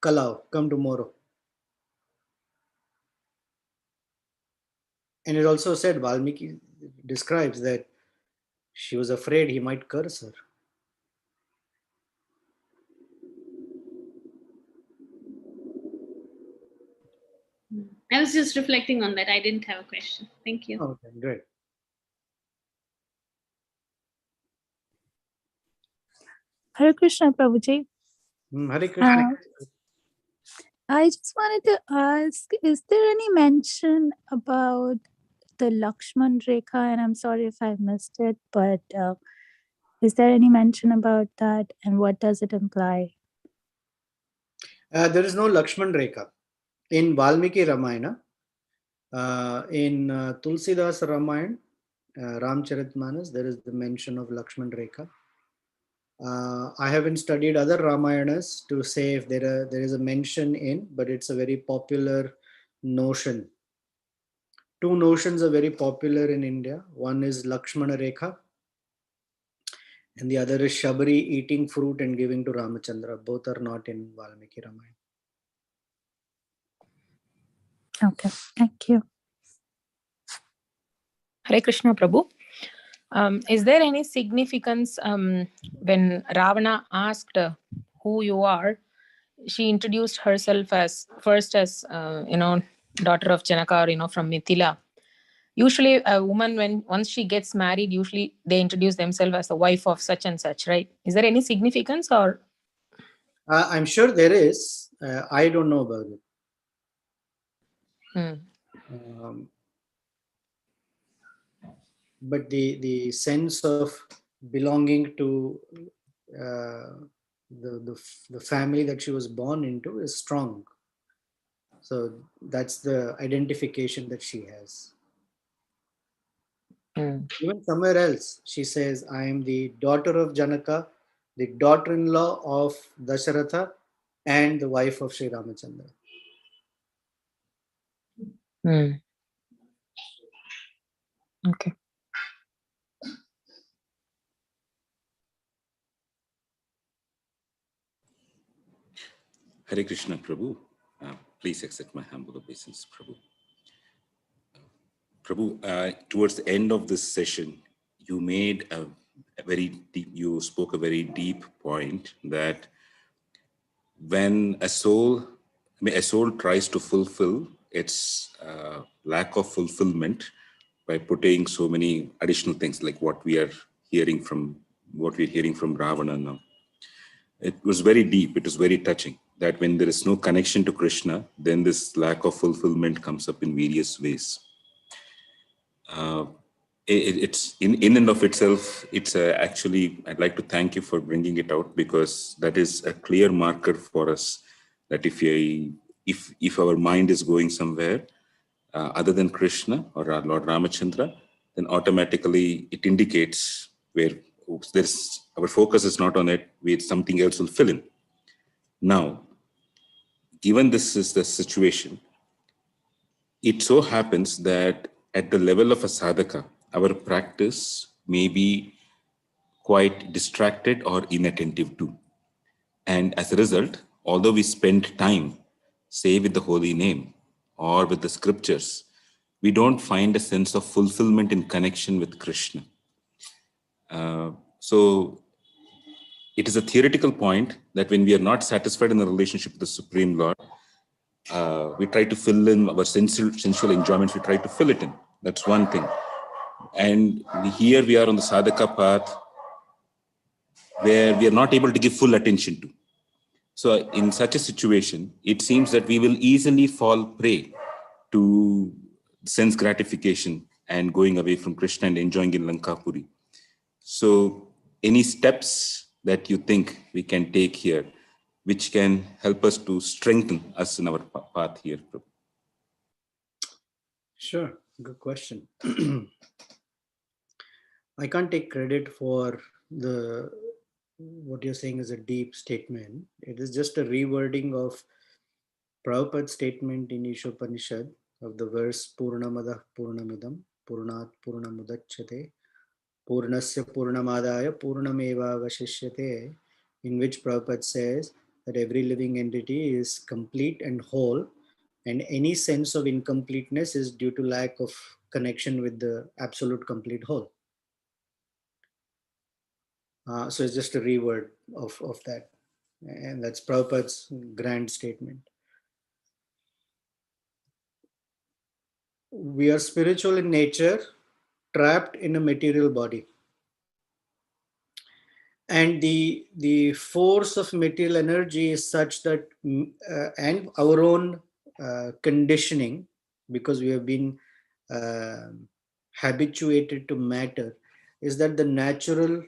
[SPEAKER 1] Kal aao, come tomorrow. And it also said, Valmiki describes that she was afraid he might curse her.
[SPEAKER 3] I was just reflecting on that. I didn't have a question. Thank you.
[SPEAKER 1] Okay, great.
[SPEAKER 4] Hare Krishna, Prabhuji.
[SPEAKER 1] Hare Krishna.
[SPEAKER 4] I just wanted to ask, is there any mention about the Lakshman Rekha? And I'm sorry if I missed it, but is there any mention about that, and what does it imply?
[SPEAKER 1] There is no Lakshman Rekha. In Valmiki Ramayana, in Tulsidas Ramayana, Ramcharitmanas, there is the mention of Lakshman Rekha. I haven't studied other Ramayanas to say if there is a mention in, but it's a very popular notion. Two notions are very popular in India. One is Lakshmana Rekha, and the other is Shabari eating fruit and giving to Ramachandra. Both are not in Valmiki Ramayana.
[SPEAKER 4] Okay, thank you.
[SPEAKER 5] Hare Krishna, Prabhu. Is there any significance when Ravana asked who you are? She introduced herself as daughter of Janaka, or from Mithila. Usually, a woman, once she gets married, usually they introduce themselves as the wife of such and such, right? Is there any significance, or?
[SPEAKER 1] I'm sure there is. I don't know about it. Um, but the sense of belonging to uh, the family that she was born into is strong. So that's the identification that she has. Even somewhere else, she says, I am the daughter of Janaka, the daughter-in-law of Dasharatha, and the wife of Sri Ramachandra.
[SPEAKER 5] Okay.
[SPEAKER 2] Hare Krishna, Prabhu. Please accept my humble obeisance, Prabhu. Prabhu, towards the end of this session, you made a very deep, you spoke a very deep point that when a soul tries to fulfill its lack of fulfillment by putting so many additional things like what we're hearing from Ravana now. It was very deep, it was very touching that when there is no connection to Krishna, then this lack of fulfillment comes up in various ways. It's in and of itself, it's actually, I'd like to thank you for bringing it out, because that is a clear marker for us that if our mind is going somewhere other than Krishna or our Lord Ramachandra, then automatically it indicates where our focus is not on it, where something else will fill in. Now, given this is the situation, it so happens that at the level of a sadhaka, our practice may be quite distracted or inattentive too. And as a result, although we spend time, say with the holy name or with the scriptures, we don't find a sense of fulfillment in connection with Krishna. So it is a theoretical point that when we are not satisfied in the relationship with the Supreme Lord, we try to fill in our sensual enjoyments, we try to fill it in. That's one thing. And here we are on the sadhaka path where we are not able to give full attention to. So in such a situation, it seems that we will easily fall prey to sense gratification and going away from Krishna and enjoying in Lankapuri. So any steps that you think we can take here, which can help us to strengthen us in our path here?
[SPEAKER 1] Sure, good question. I can't take credit for what you're saying is a deep statement. It is just a rewording of Prabhupada's statement in Ishopanishad of the verse Purnamada Purnamidam Purnat Purnamudachyate Purnasya Purnamadaya Purnameva Vashishyate, in which Prabhupada says that every living entity is complete and whole, and any sense of incompleteness is due to lack of connection with the absolute complete whole. So it's just a reword of that. And that's Prabhupada's grand statement. We are spiritual in nature, trapped in a material body. And the force of material energy is such that, and our own conditioning, because we have been habituated to matter, is that the natural,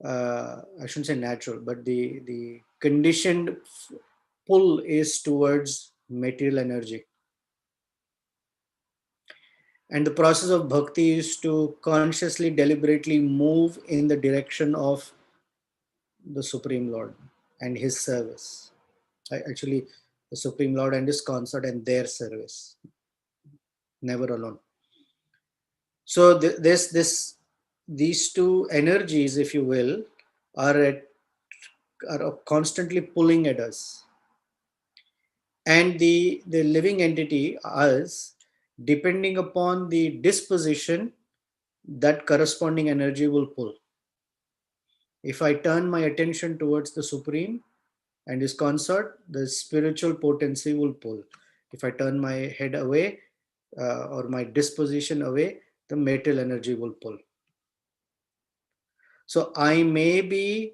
[SPEAKER 1] I shouldn't say natural, but the conditioned pull is towards material energy. And the process of bhakti is to consciously, deliberately move in the direction of the Supreme Lord and his service. Actually, the Supreme Lord and his consort and their service, never alone. So these two energies, if you will, are constantly pulling at us. And the living entity, us, depending upon the disposition, that corresponding energy will pull. If I turn my attention towards the Supreme and his consort, the spiritual potency will pull. If I turn my head away or my disposition away, the material energy will pull. So I may be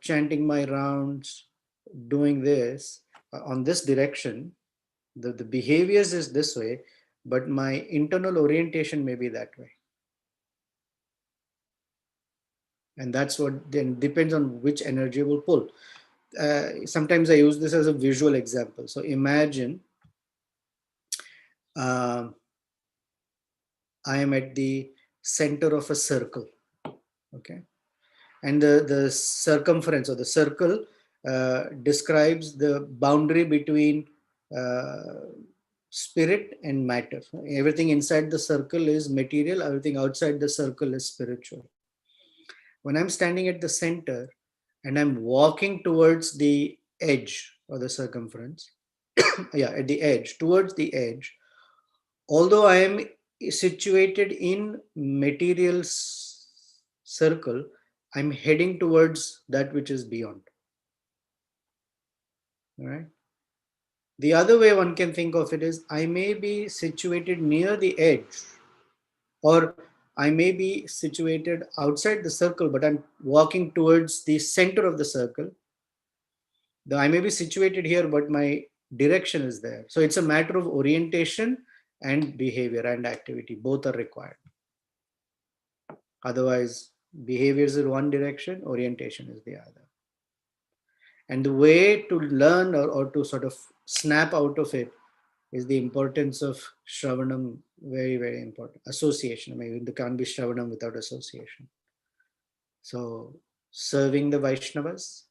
[SPEAKER 1] chanting my rounds, doing this on this direction, the behaviors is this way, but my internal orientation may be that way. And that's what then depends on which energy will pull. Sometimes I use this as a visual example. So imagine I am at the center of a circle, okay? And the circumference or the circle describes the boundary between spirit and matter. Everything inside the circle is material, everything outside the circle is spiritual. When I'm standing at the center and I'm walking towards the edge or the circumference, yeah, at the edge, towards the edge, although I am situated in material circle, I'm heading towards that which is beyond. All right. The other way one can think of it is I may be situated near the edge, or I may be situated outside the circle, but I'm walking towards the center of the circle. I may be situated here, but my direction is there. So it's a matter of orientation and behavior and activity. Both are required. Otherwise, behaviors in one direction, orientation is the other. And the way to learn or to sort of snap out of it is the importance of Shravanam, very, very important. Association. I mean, there can't be Shravanam without association. So serving the Vaishnavas,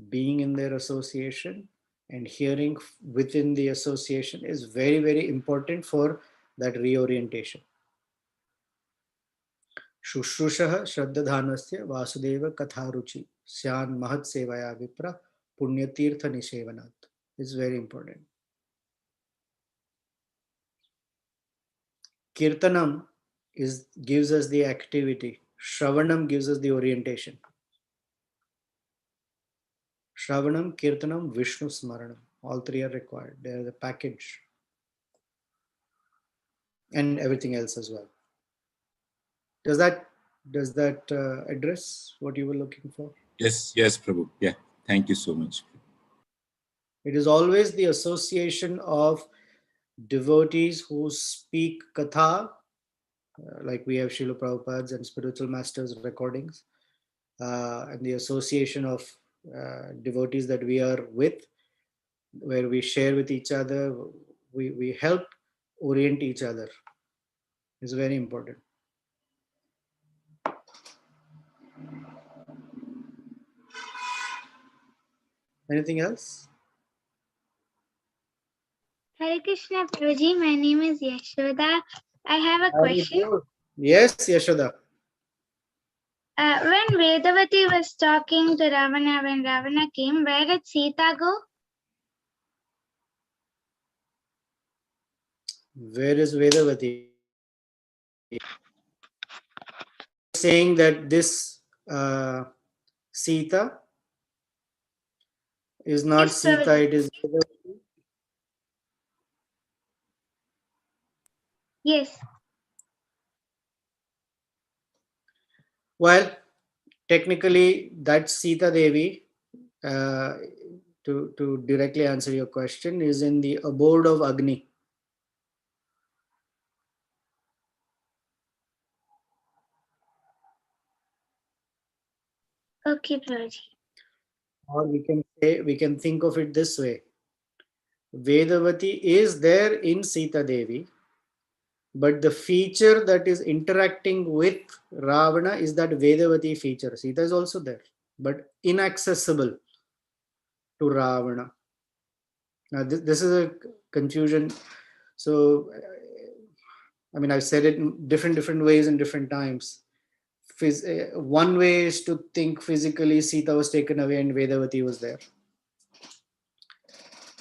[SPEAKER 1] being in their association and hearing within the association is very, very important for that reorientation. Shushrushaha Shraddadhanasya Vasudeva Katharuchi Syan Mahat Sevaya Vipra Punyatirtha Nishevanat is very important. Kirtanam gives us the activity. Shravanam gives us the orientation. Shravanam, Kirtanam, Vishnu Smaranam. All three are required. They are the package. And everything else as well. Does that address what you were looking for?
[SPEAKER 2] Yes, Prabhu. Yeah, thank you so much.
[SPEAKER 1] It is always the association of devotees who speak katha, like we have Srila Prabhupada's and spiritual masters' recordings, and the association of devotees that we are with, where we share with each other, we help orient each other. It's very important. Anything else?
[SPEAKER 6] Hare Krishna Prabhuji, my name is Yashoda. I have a question.
[SPEAKER 1] Yes, Yashoda.
[SPEAKER 6] When Vedavati was talking to Ravana, when Ravana came, where did Sita go?
[SPEAKER 1] Where is Vedavati? Saying that this Sita is not
[SPEAKER 6] Yes,
[SPEAKER 1] Sita,
[SPEAKER 6] Prabhuji.
[SPEAKER 1] it is Vedavati.
[SPEAKER 6] Yes.
[SPEAKER 1] Well, technically, that's Sita Devi. To directly answer your question, is in the abode of Agni.
[SPEAKER 6] Okay, Prabhuji.
[SPEAKER 1] Or we can think of it this way. Vedavati is there in Sita Devi, but the feature that is interacting with Ravana is that Vedavati feature. Sita is also there, but inaccessible to Ravana. Now, this is a confusion. So, I mean, I've said it in different ways in different times. One way is to think physically Sita was taken away and Vedavati was there.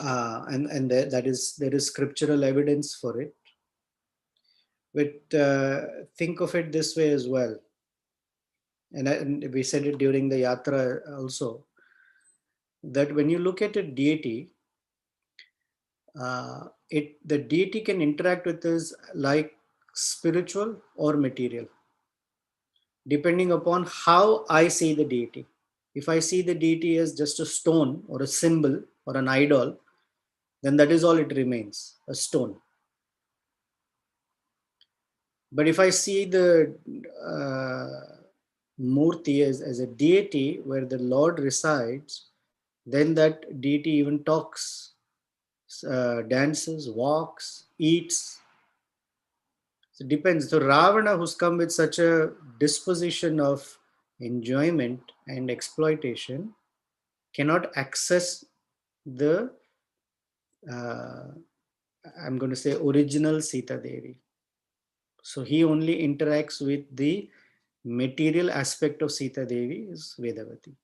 [SPEAKER 1] And there is scriptural evidence for it. But think of it this way as well. And we said it during the yatra also, that when you look at a deity, the deity can interact with us like spiritual or material, depending upon how I see the deity. If I see the deity as just a stone or a symbol or an idol, then that is all it remains, a stone. But if I see the Murti as a deity where the Lord resides, then that deity even talks, dances, walks, eats. So it depends. So Ravana, who's come with such a disposition of enjoyment and exploitation, cannot access the, I'm going to say, original Sita Devi. So he only interacts with the material aspect of Sita Devi is Vedavati.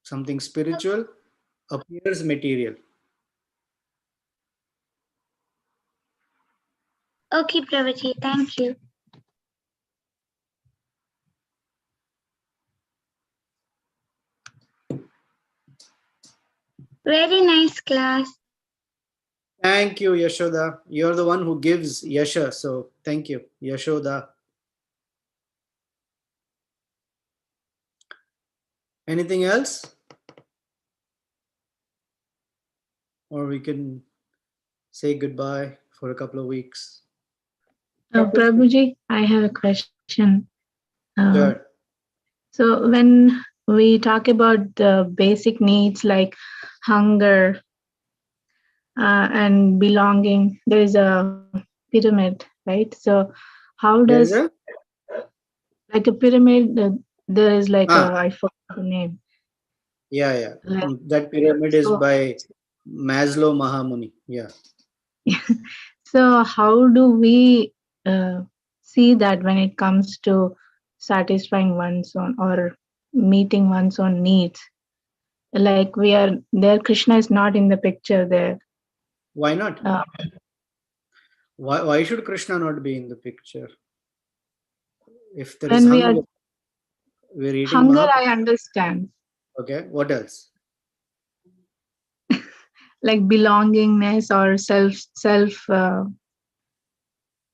[SPEAKER 1] Something spiritual appears material.
[SPEAKER 6] Okay, Prabhuji, thank you. Very nice class.
[SPEAKER 1] Thank you, Yashoda. You're the one who gives Yasha. So thank you, Yashoda. Anything else? Or we can say goodbye for a couple of weeks.
[SPEAKER 7] Prabhuji, I have a question.
[SPEAKER 1] Sure.
[SPEAKER 7] So when we talk about the basic needs like hunger and belonging, there is a pyramid, right? So how
[SPEAKER 1] There
[SPEAKER 7] does
[SPEAKER 1] is a
[SPEAKER 7] like a pyramid? There is like a, I forgot the name.
[SPEAKER 1] yeah.
[SPEAKER 7] Like,
[SPEAKER 1] That pyramid is
[SPEAKER 7] so,
[SPEAKER 1] by Maslow Mahamuni. Yeah.
[SPEAKER 7] so how do we see that when it comes to satisfying one's own or meeting one's own needs? Like we are there, Krishna is not in the picture there.
[SPEAKER 1] Why not? Why should Krishna not be in the picture? If there is
[SPEAKER 7] When we are
[SPEAKER 1] hunger, we're eating
[SPEAKER 7] hunger,
[SPEAKER 1] Mahaprabhu.
[SPEAKER 7] I understand.
[SPEAKER 1] Okay, what else?
[SPEAKER 7] Like belongingness or self.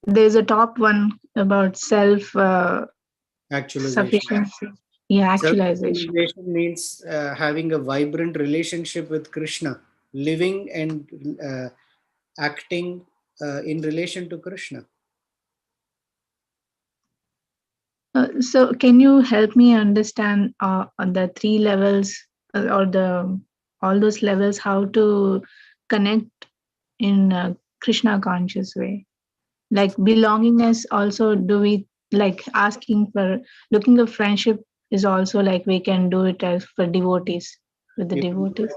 [SPEAKER 7] There's a top one about self
[SPEAKER 1] Actualization.
[SPEAKER 7] sufficiency. Yeah, actualization.
[SPEAKER 1] Self-actualization means having a vibrant relationship with Krishna, living and acting in relation to Krishna.
[SPEAKER 7] So can you help me understand on the three levels or the all those levels how to connect in a Krishna conscious way? Like belongingness also, do we like asking for looking of friendship is also like we can do it as for devotees with the
[SPEAKER 1] You can do
[SPEAKER 7] devotees.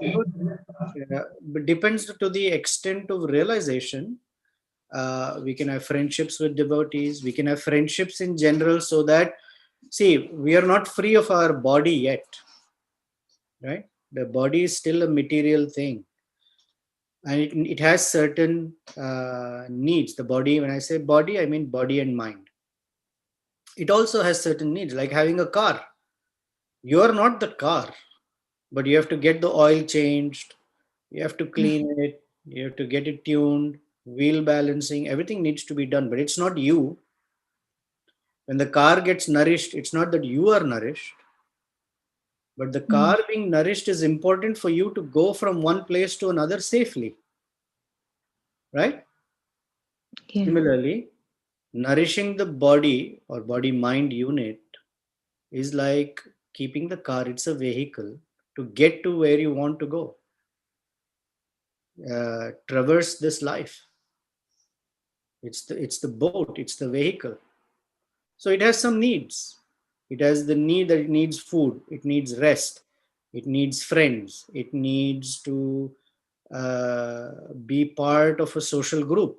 [SPEAKER 1] it, but depends to the extent of realization. We can have friendships with devotees. We can have friendships in general, so that, see, we are not free of our body yet, right? The body is still a material thing, and it has certain needs. The body, when I say body, I mean body and mind. It also has certain needs, like having a car. You are not the car, but you have to get the oil changed, you have to clean it, you have to get it tuned, wheel balancing, everything needs to be done, but it's not you. When the car gets nourished, it's not that you are nourished, but the car being nourished is important for you to go from one place to another safely, right?
[SPEAKER 7] Yeah.
[SPEAKER 1] Similarly, nourishing the body or body mind unit is like keeping the car. It's a vehicle to get to where you want to go, traverse this life. It's the boat, it's the vehicle. So it has some needs. It has the need that it needs food, it needs rest, it needs friends, it needs to be part of a social group.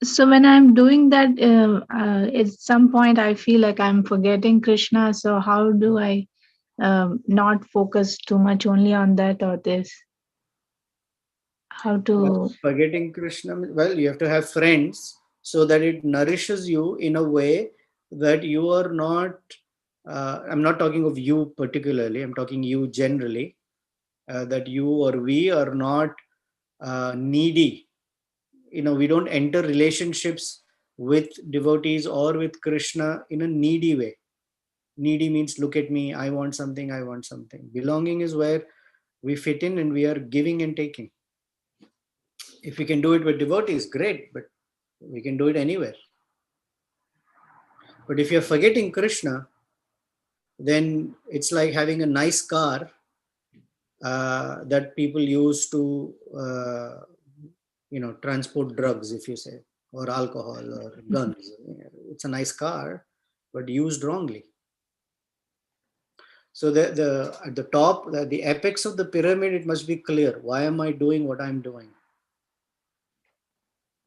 [SPEAKER 7] So when I'm doing that, at some point I feel like I'm forgetting Krishna. So how do I not focus too much only on that or this? How to
[SPEAKER 1] Forgetting Krishna, well, you have to have friends so that it nourishes you in a way that you are not, I'm not talking of you particularly, I'm talking you generally, that you or we are not needy. We don't enter relationships with devotees or with Krishna in a needy way. Needy means look at me, I want something, I want something. Belonging is where we fit in and we are giving and taking. If we can do it with devotees, great, but we can do it anywhere. But if you're forgetting Krishna, then it's like having a nice car that people use to, transport drugs, if you say, or alcohol or guns. It's a nice car, but used wrongly. So at the top, the apex of the pyramid, it must be clear. Why am I doing what I'm doing?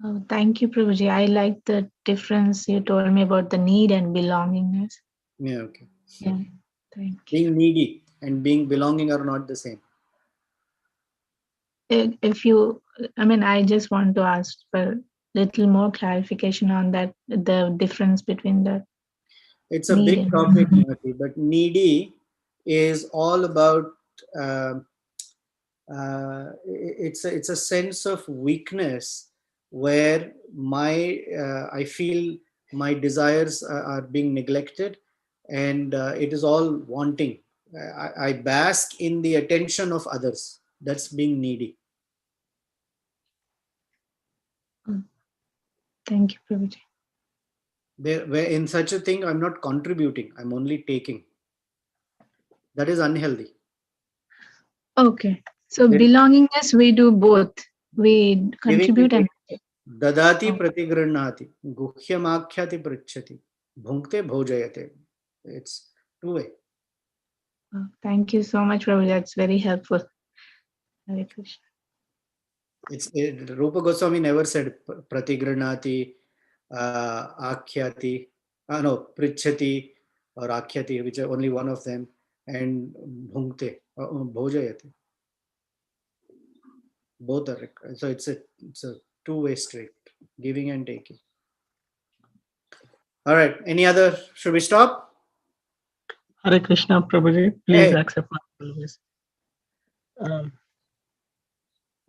[SPEAKER 7] Oh, thank you, Prabhuji. I like the difference you told me about the need and belongingness.
[SPEAKER 1] Yeah, okay.
[SPEAKER 7] Yeah, thank you.
[SPEAKER 1] Being needy and being belonging are not the same.
[SPEAKER 7] If you, I just want to ask for little more clarification on that, the difference between the
[SPEAKER 1] It's a big topic, Mati, but needy is all about, it's a sense of weakness where I feel my desires are being neglected, and it is all wanting. I bask in the attention of others. That's being needy.
[SPEAKER 7] Thank you, Prabhuji.
[SPEAKER 1] Where in such a thing, I'm not contributing, I'm only taking. That is unhealthy.
[SPEAKER 7] Okay, so belongingness, we do both. We contribute and
[SPEAKER 1] Dadati pratigranati, guhyamakhyati pritchati, bhunkte bhojayate. It's two-way.
[SPEAKER 7] Thank you so much, Prabhuji. That's very helpful. Hare Krishna.
[SPEAKER 1] Rupa Goswami never said pratigranati, akhyati, pritchati or akhyati, which are only one of them, and bhunkte, bhojayate. Both are required. So it's a two-way street, giving and taking. All right. Any other? Should we stop?
[SPEAKER 8] Hare Krishna, Prabhuji. Please accept my apologies.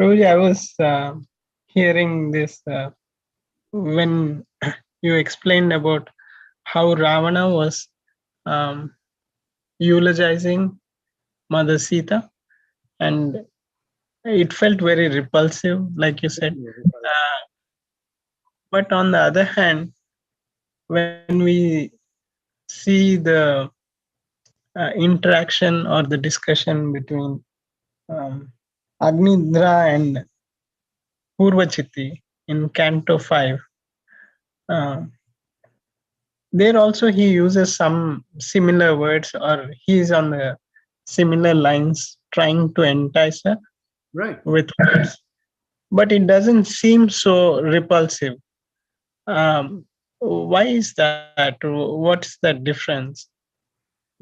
[SPEAKER 8] Prabhuji, I was hearing this when you explained about how Ravana was eulogizing Mother Sita, and it felt very repulsive, like you said. But on the other hand, when we see the interaction or the discussion between Agnidra and Purvachitti in Canto 5, there also he uses some similar words, or he's on the similar lines trying to entice her with words, but it doesn't seem so repulsive. Why is that? What's the difference?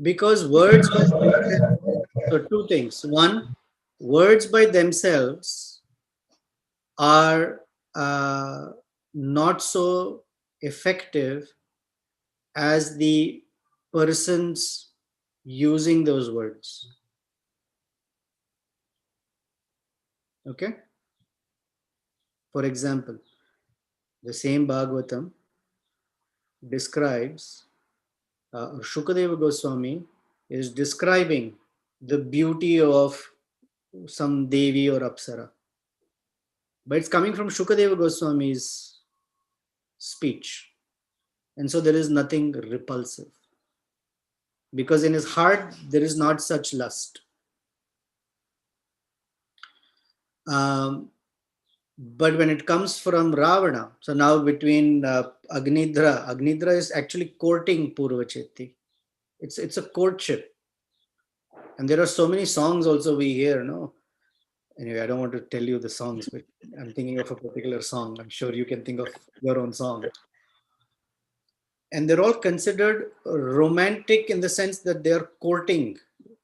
[SPEAKER 1] Because words by themselves, so two things. One, words by themselves are not so effective as the persons using those words. Okay? For example, the same Bhagavatam describes, Shukadeva Goswami is describing the beauty of some Devi or Apsara. But it's coming from Shukadeva Goswami's speech. And so there is nothing repulsive. Because in his heart, there is not such lust. But when it comes from Ravana, so now between Agnidra is actually courting Purvachetti. It's a courtship. And there are so many songs also we hear, no? Anyway, I don't want to tell you the songs, but I'm thinking of a particular song. I'm sure you can think of your own song. And they're all considered romantic in the sense that they're courting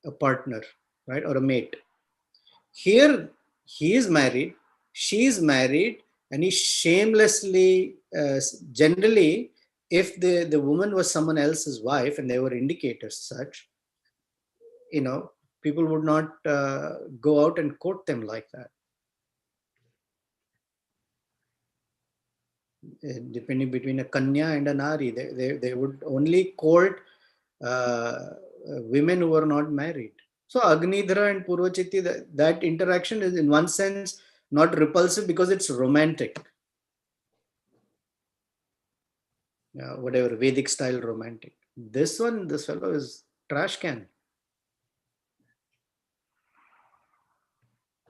[SPEAKER 1] a partner, right? Or a mate. Here, he is married, she is married, and he shamelessly, generally, if the woman was someone else's wife and they were indicators such, people would not go out and court them like that. depending between a Kanya and a Nari. They would only court women who were not married. So Agnidhara and Purvachiti, that interaction is in one sense not repulsive because it's romantic. Whatever, Vedic style romantic. This fellow is trash can.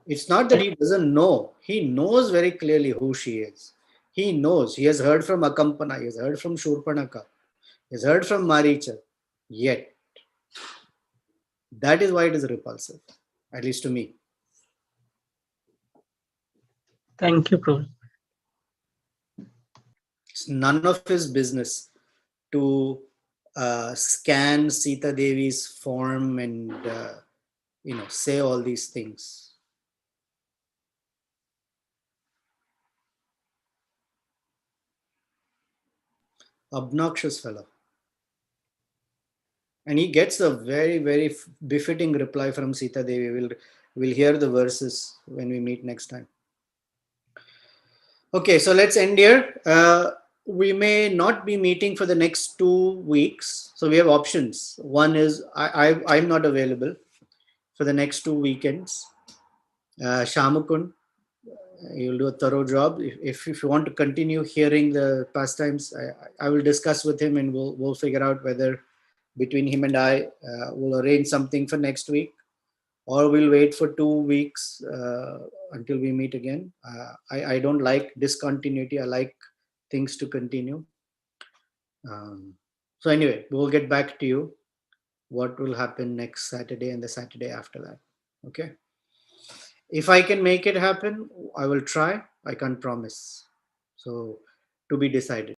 [SPEAKER 1] It's not that he doesn't know. He knows very clearly who she is. He knows. He has heard from Akampana. He has heard from Shurpanaka. He has heard from Maricha. Yet, that is why it is repulsive, at least to me.
[SPEAKER 8] Thank you, Prabhu.
[SPEAKER 1] It's none of his business to scan Sita Devi's form and say all these things. Obnoxious fellow. And he gets a very, very befitting reply from Sita Devi. We'll hear the verses when we meet next time. Okay, so let's end here. We may not be meeting for the next 2 weeks. So we have options. One is I'm not available for the next 2 weekends. Shamakun, you'll do a thorough job. If you want to continue hearing the pastimes, I will discuss with him and we'll figure out whether between him and I will arrange something for next week, or we'll wait for 2 weeks until we meet again. I don't like discontinuity. I like things to continue. So anyway, we'll get back to you what will happen next Saturday and the Saturday after that. Okay. If I can make it happen, I will try. I can't promise. So to be decided.